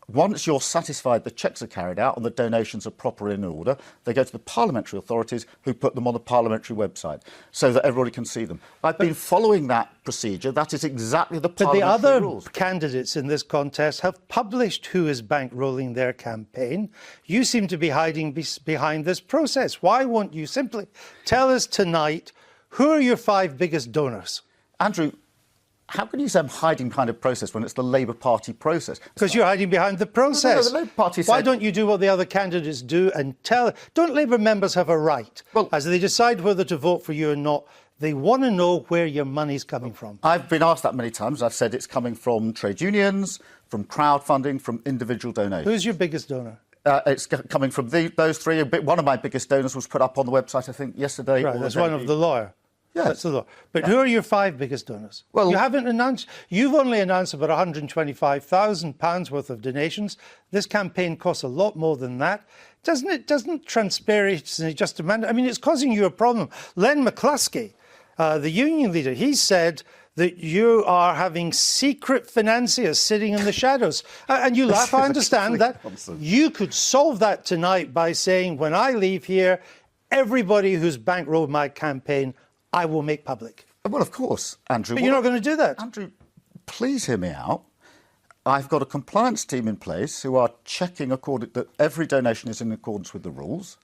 E: Once you're satisfied the checks are carried out and the donations are proper in order, they go to the parliamentary authorities who put them on the parliamentary website so that everybody can see them. I've been following that procedure. That is exactly the parliamentary rules.
F: But the other candidates in this contest have published who is bankrolling their campaign. You seem to be hiding behind this process. Why won't you simply tell us tonight who are your 5 biggest donors?
E: Andrew, how can you say I'm hiding behind a process when it's the Labour Party process?
F: Because you're hiding behind the process.
E: No, the Labour Party said...
F: Why don't you do what the other candidates do and tell... Don't Labour members have a right, as they decide whether to vote for you or not, they want to know where your money's coming from? I've
E: been asked that many times. I've said it's coming from trade unions, from crowdfunding, from individual donations.
F: Who's your biggest donor?
E: It's coming from those 3. One of my biggest donors was put up on the website, I think, yesterday.
F: Right, that's one of the lawyer.
E: Yes.
F: That's the law. But who are your 5 biggest donors?
E: Well,
F: you haven't announced. You've only announced about £125,000 worth of donations. This campaign costs a lot more than that. Doesn't transparency just demand? I mean, it's causing you a problem. Len McCluskey, the union leader, he said that you are having secret financiers sitting in the shadows. And you laugh, I understand that. You could solve that tonight by saying, when I leave here, everybody who's bankrolled my campaign, I will make public.
E: Well, of course, Andrew.
F: But you're not going to do that.
E: Andrew, please hear me out. I've got a compliance team in place who are checking that every donation is in accordance with the rules.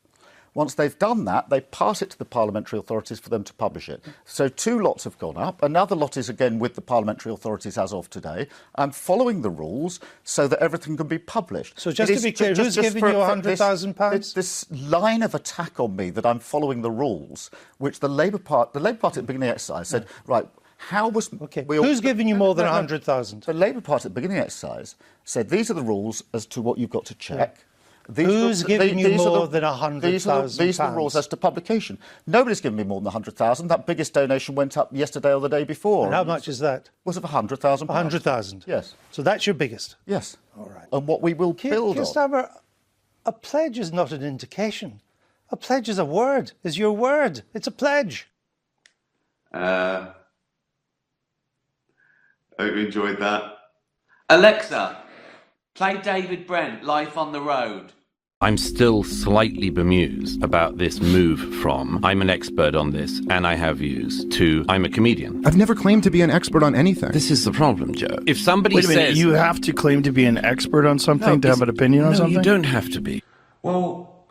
E: Once they've done that, they pass it to the parliamentary authorities for them to publish it. So 2 lots have gone up. Another lot is again with the parliamentary authorities as of today. I'm following the rules so that everything can be published.
F: So just to be clear, who's giving you £100,000?
E: This line of attack on me that I'm following the rules, which the Labour Party at the beginning of the exercise said, right, how was...
F: Okay, who's giving you more than 100,000?
E: The Labour Party at the beginning of the exercise said, these are the rules as to what you've got to check.
F: Yeah. Who's giving you more than £100,000?
E: These are the rules as to publication. Nobody's given me more than 100,000. That biggest donation went up yesterday or the day before.
F: And how much is that?
E: Was it 100,000?
F: 100,000.
E: Yes.
F: So that's your biggest.
E: Yes.
F: All right.
E: And what we will build on.
F: Stammer, a pledge is not an indication. A pledge is a word. Is your word. It's a pledge.
A: I hope you enjoyed that. Alexa, play David Brent, Life on the Road.
G: I'm still slightly bemused about this move from I'm an expert on this and I have views to I'm a comedian.
H: I've never claimed to be an expert on anything.
G: This is the problem, Joe. If somebody
I: Wait a minute,
G: says...
I: you have to claim to be an expert on something to have an opinion on something?
G: No, you don't have to be.
A: Well,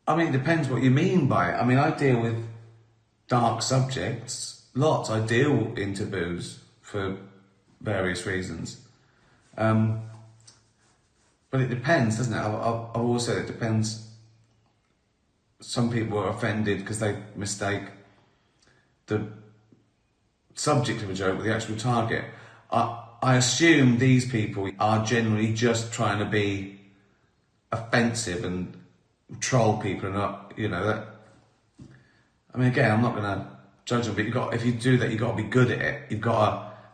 A: I mean, it depends what you mean by it. I mean, I deal with dark subjects. Lots. I deal in taboos for various reasons. But it depends, doesn't it? I've always said it depends. Some people are offended because they mistake the subject of a joke with the actual target. I assume these people are generally just trying to be offensive and troll people and not, you know, that. I mean, again, I'm not going to judge them, but if you do that, you've got to be good at it.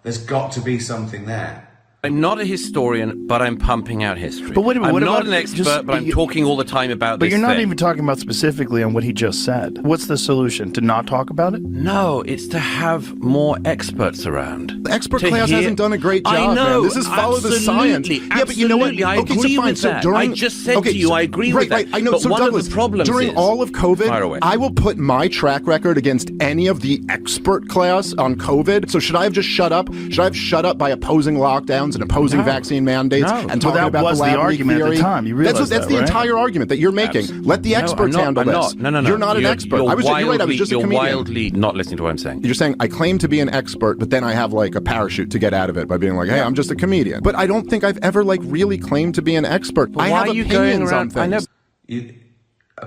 A: There's got to be something there.
G: I'm not a historian, but I'm pumping out history.
I: But wait a minute,
G: I'm not an expert, but I'm talking all the time about this
I: But you're not
G: thing.
I: even talking about specifically on what he just said. What's the solution? To not talk about it?
G: No, it's to have more experts around.
H: The expert class hasn't done a great job,
G: I know,
H: man. This is follow the science.
G: Absolutely,
H: Yeah, but you know what?
G: I
H: Okay,
G: agree
H: so fine.
G: with
H: So
G: that.
H: during,
G: I just said to you, I agree with that.
H: Right, I know.
G: But
H: so
G: one
H: Douglas,
G: of the problems
H: during
G: is,
H: all of
G: Fire
H: COVID,
G: away.
H: I will put my track record against any of the expert class on COVID. So should I have just shut up? Should I have shut up by opposing lockdowns and opposing vaccine mandates?
G: No.
H: And
I: Well,
H: talking
I: that
H: about
I: was
H: the
I: the
H: lab leak
I: argument at the
H: theory.
I: time. You realize
H: that's
I: that,
H: the
I: right?
H: entire argument that you're making. Let the experts handle this.
G: No.
H: You're not an expert.
G: You're
H: You're right. I was just a
G: you're
H: comedian.
G: wildly not listening to what I'm saying.
H: You're saying I claim to be an expert, but then I have like a parachute to get out of it by being like, hey, I'm just a comedian. But I don't think I've ever like really claimed to be an expert.
G: But
H: I
G: why
H: have
G: are you
H: opinions
G: going around?
H: on things.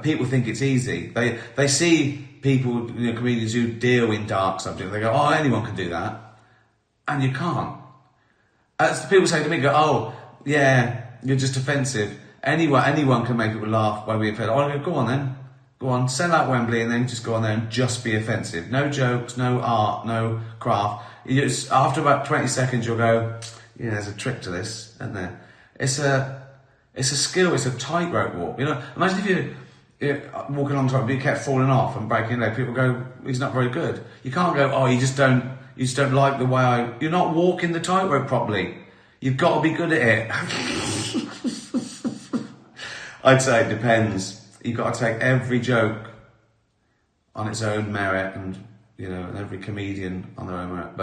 A: People think it's easy. They see people, comedians who deal in dark subjects. They go, oh, anyone can do that, and you can't. As people say to me, go, oh, yeah, you're just offensive. Anyone can make people laugh by being offended. I go on then. Go on, sell out Wembley and then just go on there and just be offensive. No jokes, no art, no craft. After about 20 seconds, you'll go, yeah, there's a trick to this, isn't there? It's a skill, it's a tightrope walk. Imagine if you're walking along the you kept falling off and breaking your leg. People go, he's not very good. You can't go, oh, you just don't like the way you're not walking the tightrope properly. You've got to be good at it. I'd say it depends. You've got to take every joke on its own merit, and and every comedian on their own merit.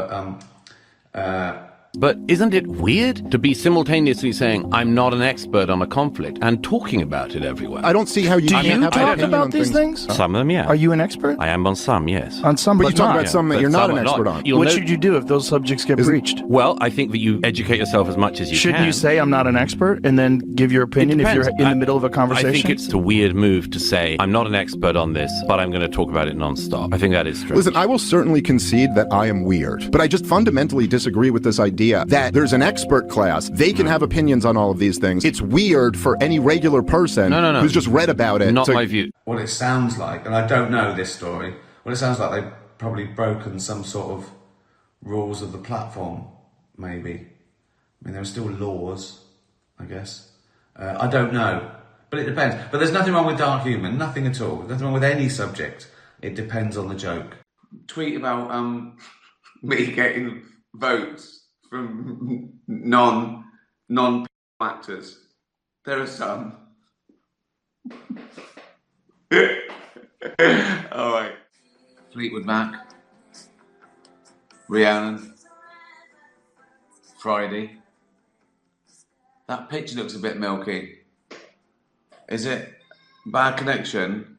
G: But isn't it weird to be simultaneously saying I'm not an expert on a conflict and talking about it everywhere?
H: I don't see how you
I: Do
H: can
I: you
H: have an
I: talk
H: opinion
I: about
H: on
I: these things?
G: Some of them, yeah.
I: Are you an expert?
G: I am on some, yes.
I: On some,
H: But
I: but
H: you talk
I: not.
H: about some that
G: But
H: you're not
G: some
H: an
G: are
H: expert on.
G: You'll
I: What
G: know-
I: should you do if those subjects get breached?
G: Well, I think that you educate yourself as much as you
I: Shouldn't
G: can.
I: you say I'm not an expert and then give your opinion if you're
G: Depends.
I: in the middle of a conversation?
G: I think it's a weird move to say I'm not an expert on this, but I'm going to talk about it non-stop. I think that is strange.
H: Listen, I will certainly concede that I am weird, but I just fundamentally disagree with this idea that there's an expert class. They can have opinions on all of these things. It's weird for any regular person who's just read about it.
G: Not my view.
A: What it sounds like, and I don't know this story, what it sounds like, probably broken some sort of rules of the platform, maybe. I mean, there are still laws, I guess. I don't know, but it depends. But there's nothing wrong with dark humour, nothing at all. Nothing wrong with any subject. It depends on the joke. Tweet about me getting votes from non actors. There are some. All right. Fleetwood Mac, Rhiannon, Friday. That picture looks a bit milky. Is it bad connection?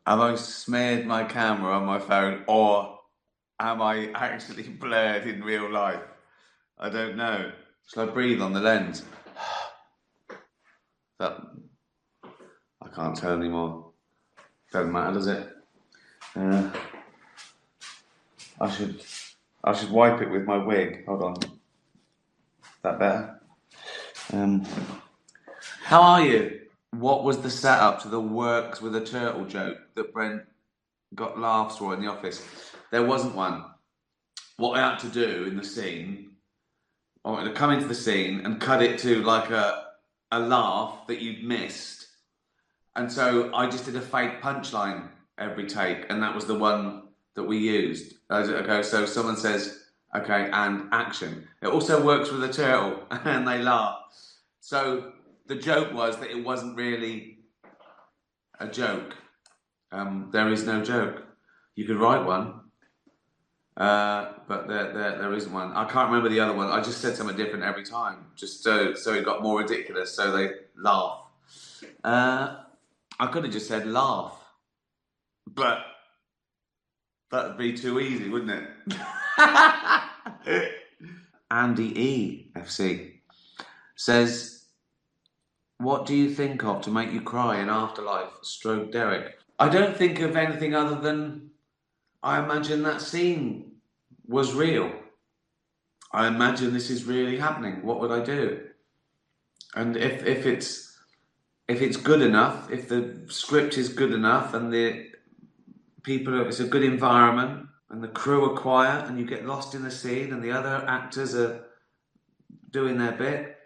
A: Have I smeared my camera on my phone, or am I actually blurred in real life? I don't know. Shall I breathe on the lens? That I can't tell anymore. Doesn't matter, does it? I should wipe it with my wig. Hold on. That better? How are you? What was the setup to the works with a turtle joke that Brent got laughs for in the office? There wasn't one. What I had to do in the scene, I wanted to come into the scene and cut it to like a laugh that you'd missed. And so I just did a fake punchline every take, and that was the one that we used. Okay, so someone says, okay, and action. It also works with a turtle, and they laugh. So the joke was that it wasn't really a joke. There is no joke. You could write one, but there isn't one. I can't remember the other one. I just said something different every time, just so it got more ridiculous, so they laugh. I could have just said laugh, but that'd be too easy, wouldn't it? Andy E. FC says, what do you think of to make you cry in Afterlife? Stroke Derek. I don't think of anything other than I imagine that scene was real. I imagine this is really happening. What would I do? And if it's good enough, if the script is good enough and the people, it's a good environment and the crew are quiet and you get lost in the scene and the other actors are doing their bit,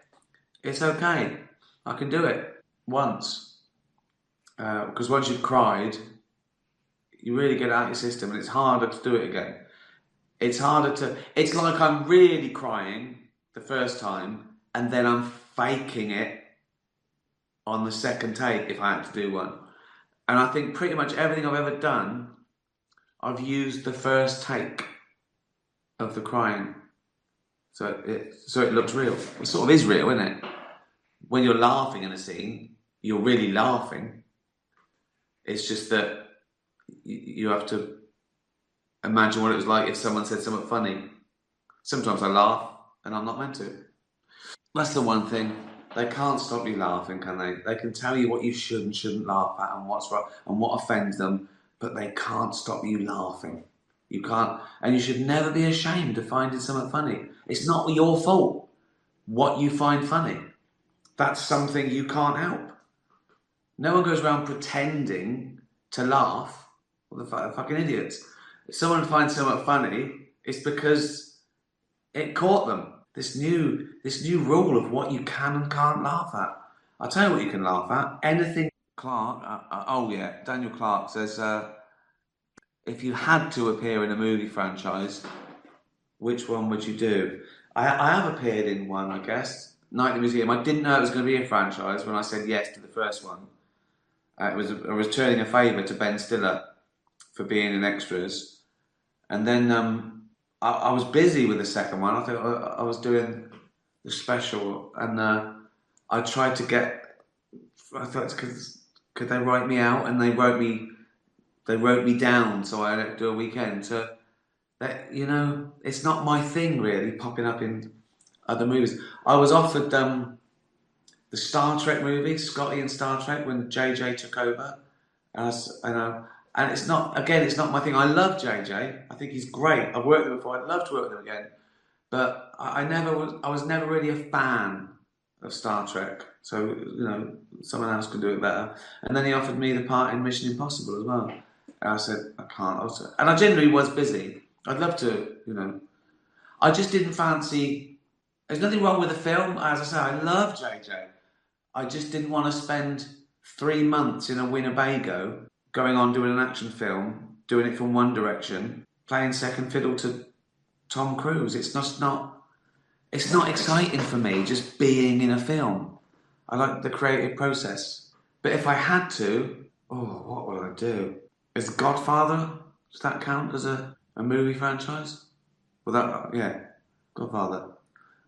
A: it's okay. I can do it once. Because once you've cried, you really get it out of your system and it's harder to do it again. It's like I'm really crying the first time and then I'm faking it on the second take if I had to do one. And I think pretty much everything I've ever done, I've used the first take of the crying. So it looks real. It sort of is real, isn't it? When you're laughing in a scene, you're really laughing. It's just that you have to imagine what it was like if someone said something funny. Sometimes I laugh and I'm not meant to. That's the one thing. They can't stop you laughing, can they? They can tell you what you should and shouldn't laugh at and what's right and what offends them, but they can't stop you laughing. You can't, and you should never be ashamed of finding something funny. It's not your fault what you find funny. That's something you can't help. No one goes around pretending to laugh. Well, the fucking idiots. If someone finds something funny, it's because it caught them. This new rule of what you can and can't laugh at. I'll tell you what you can laugh at. Anything. Clark, Daniel Clark says, if you had to appear in a movie franchise, which one would you do? I have appeared in one, I guess. Night at the Museum. I didn't know it was going to be a franchise when I said yes to the first one. I was returning a favour to Ben Stiller for being in extras. And then I was busy with the second one. I think I was doing the special, and I tried to get. I thought, could they write me out? And they wrote me down, so I had to do a weekend. So that, it's not my thing really, popping up in other movies. I was offered the Star Trek movie, Scotty and Star Trek, when JJ took over, and it's not my thing. I love JJ. I think he's great. I've worked with him before. I'd love to work with him again. But I was never really a fan of Star Trek. So, someone else could do it better. And then he offered me the part in Mission Impossible as well. And I said, I can't. And I genuinely was busy. I'd love to, I just didn't fancy. There's nothing wrong with the film. As I say, I love JJ. I just didn't want to spend 3 months in a Winnebago going on doing an action film, doing it from one direction, playing second fiddle to Tom Cruise. It's not exciting for me just being in a film. I like the creative process. But if I had to, what would I do? Is Godfather, does that count as a movie franchise? Well, Godfather.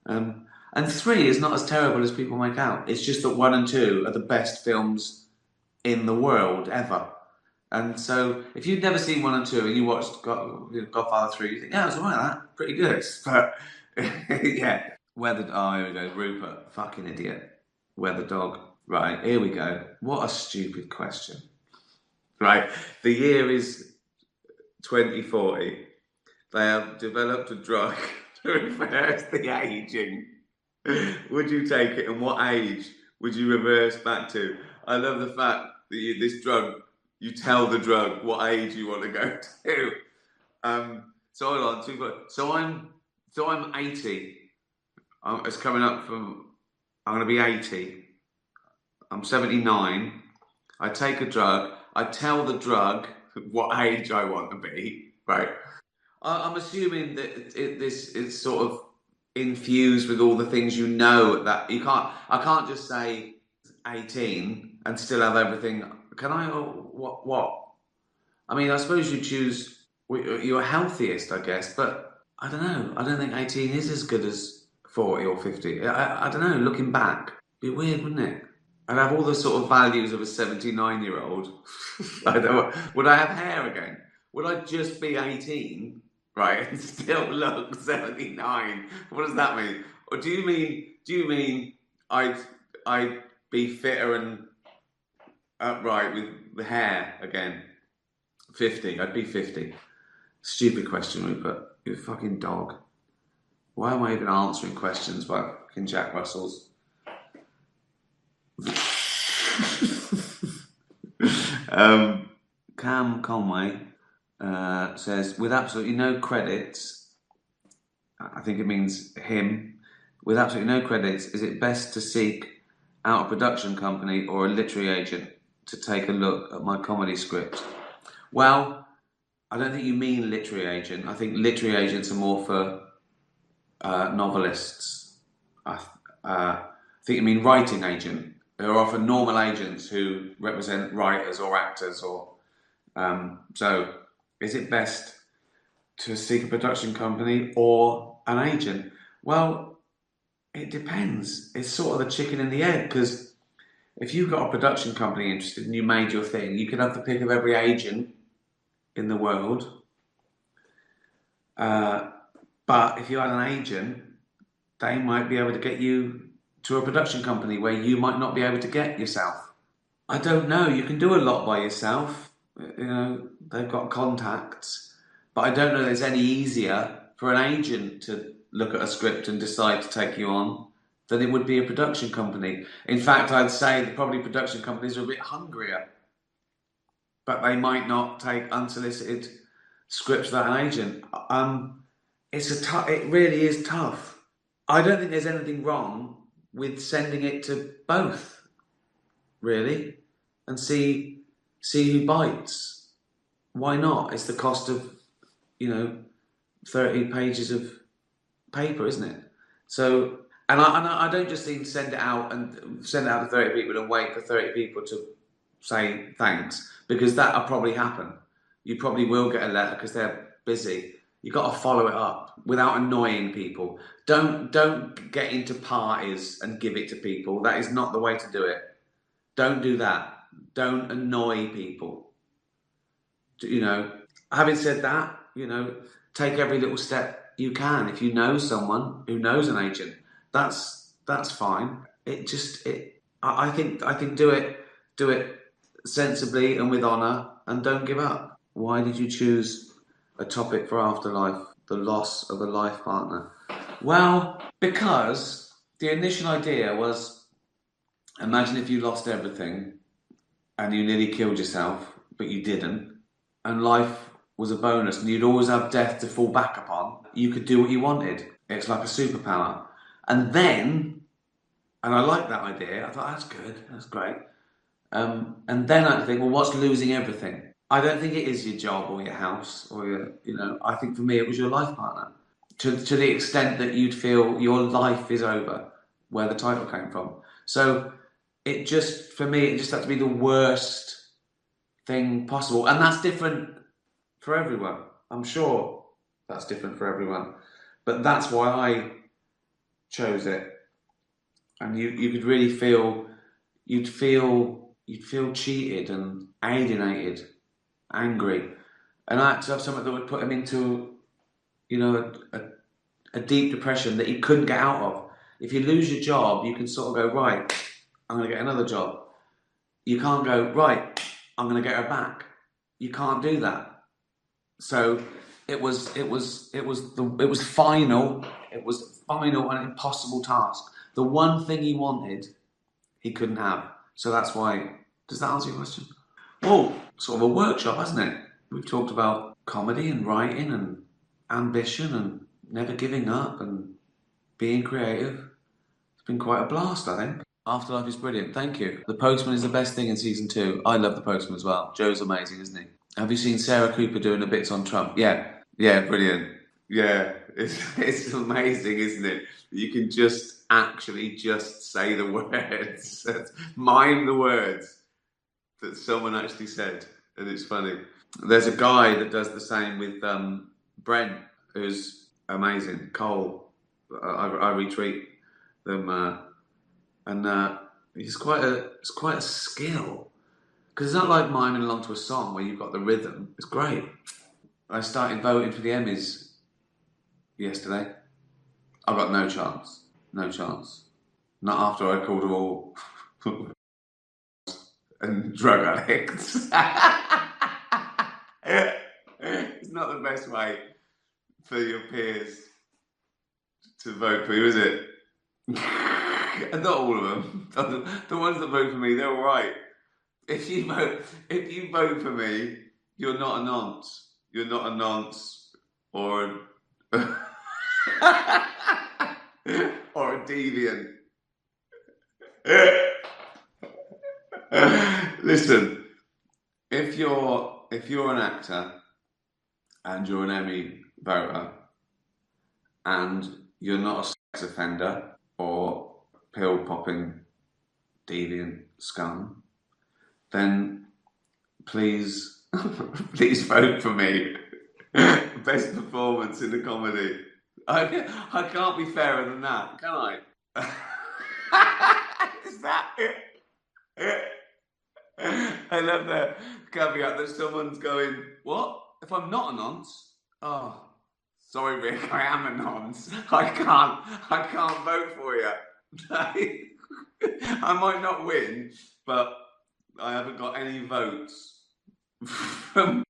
A: And 3 is not as terrible as people make out. It's just that 1 and 2 are the best films in the world ever. And so, if you've never seen 1 and 2 and you watched Godfather 3, you think, yeah, it was alright, that. Pretty good. But, yeah. Here we go. Rupert, fucking idiot. Where the dog. Right, here we go. What a stupid question. Right, the year is 2040. They have developed a drug to reverse the aging. Would you take it, and what age would you reverse back to? I love the fact that this drug, you tell the drug what age you want to go to. So hold on, so I'm 80. It's coming up from. I'm going to be 80. I'm 79. I take a drug. I tell the drug what age I want to be. Right. I'm assuming that this is sort of infused with all the things that I can't just say 18 and still have everything. Can I? What? I mean, I suppose you choose your healthiest, I guess, but I don't know. I don't think 18 is as good as 40 or 50. I don't know. Looking back, it'd be weird, wouldn't it? I'd have all the sort of values of a 79-year-old. Would I have hair again? Would I just be 18? Right, and still look 79. What does that mean? Or do you mean I'd be fitter and upright with the hair again? 50. I'd be 50. Stupid question, Rupert. You fucking dog. Why am I even answering questions by fucking Jack Russell's? Cam Conway says, with absolutely no credits, I think it means him, with absolutely no credits, is it best to seek out a production company or a literary agent to take a look at my comedy script? Well, I don't think you mean literary agent. I think literary agents are more for novelists. I think you mean writing agent. There are often normal agents who represent writers or actors or... So, is it best to seek a production company or an agent? Well, it depends. It's sort of the chicken and the egg, because if you've got a production company interested and you made your thing, you could have the pick of every agent in the world. But if you had an agent, they might be able to get you to a production company where you might not be able to get yourself. I don't know. You can do a lot by yourself. They've got contacts. But I don't know that it's any easier for an agent to look at a script and decide to take you on than it would be a production company. In fact, I'd say that probably production companies are a bit hungrier. But they might not take unsolicited scripts without an agent. It really is tough. I don't think there's anything wrong with sending it to both, really, and see who bites. Why not? It's the cost of, 30 pages of paper, isn't it? So, and I don't just think send it out to 30 people and wait for 30 people to say thanks, because that'll probably happen. You probably will get a letter because they're busy. You've got to follow it up without annoying people. Don't get into parties and give it to people. That is not the way to do it. Don't do that. Don't annoy people. Having said that, take every little step you can. If you know someone who knows an agent, that's fine. I think do it sensibly and with honour, and don't give up. Why did you choose a topic for Afterlife, the loss of a life partner? Well, because the initial idea was, imagine if you lost everything and you nearly killed yourself, but you didn't. and life was a bonus and you'd always have death to fall back upon, you could do what you wanted. It's like a superpower. And then, and I like that idea, I thought, that's good, that's great. And then I think, well, what's losing everything? I don't think it is your job or your house or your, I think for me it was your life partner. To the extent that you'd feel your life is over, where the title came from. So it just, for me, it just had to be the worst thing possible. And that's different for everyone. I'm sure that's different for everyone. But that's why I chose it. And you could really feel, you'd feel cheated and alienated, angry. And I had to have something that would put him into, a deep depression that he couldn't get out of. If you lose your job, you can sort of go, right, I'm going to get another job. You can't go, right, I'm going to get her back. You can't do that. So it was final. It was final and impossible task. The one thing he wanted, he couldn't have. So that's why. Does that answer your question? Well, sort of a workshop, hasn't it? We've talked about comedy and writing and ambition and never giving up and being creative. It's been quite a blast, I think. Afterlife is brilliant. Thank you. The Postman is the best thing in season 2. I love The Postman as well. Joe's amazing, isn't he? Have you seen Sarah Cooper doing the bits on Trump? Yeah, brilliant. Yeah, it's amazing, isn't it? You can just actually just say the words, mime the words that someone actually said, and it's funny. There's a guy that does the same with Brent, who's amazing. Cole, I retweet them, and it's quite a skill, because it's not like miming along to a song where you've got the rhythm. It's great. I started voting for the Emmys yesterday. I got no chance. Not after I called them all and drug addicts. It's not the best way for your peers to vote for you, is it? And not all of them. The ones that vote for me, they're all right. If you vote for me, you're not a nonce. You're not a nonce or or a deviant. Listen, if you're an actor and you're an Emmy voter and you're not a sex offender or pill popping deviant scum, then please vote for me. Best performance in the comedy. I can't be fairer than that, can I? Is that it? I love the caveat that someone's going, what? If I'm not a nonce? Oh, sorry Rick, I am a nonce. I can't vote for you. I might not win, but I haven't got any votes from...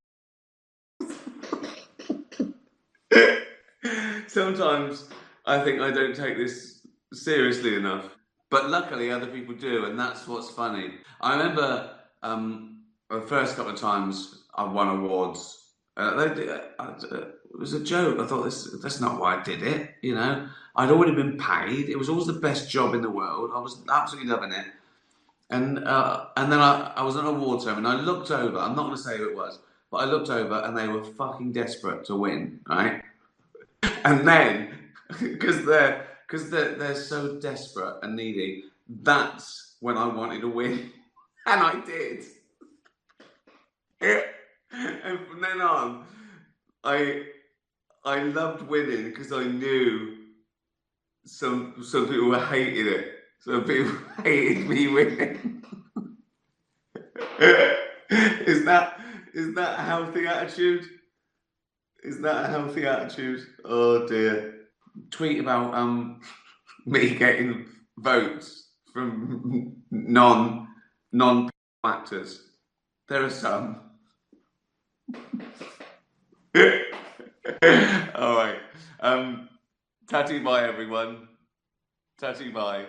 A: Sometimes I think I don't take this seriously enough, but luckily other people do, and that's what's funny. I remember the first couple of times I won awards, it was a joke. I thought that's not why I did it, I'd already been paid. It was always the best job in the world. I was absolutely loving it. And then I was on an awards ceremony, and I looked over. I'm not going to say who it was, but I looked over, and they were fucking desperate to win, right? And then, because they're so desperate and needy, that's when I wanted to win, and I did. And from then on, I loved winning because I knew some people were hating it. Some people hated me winning. Is that a healthy attitude? Is that a healthy attitude? Oh dear. Tweet about me getting votes from non actors. There are some. All right. Tatty bye everyone. Tatty bye.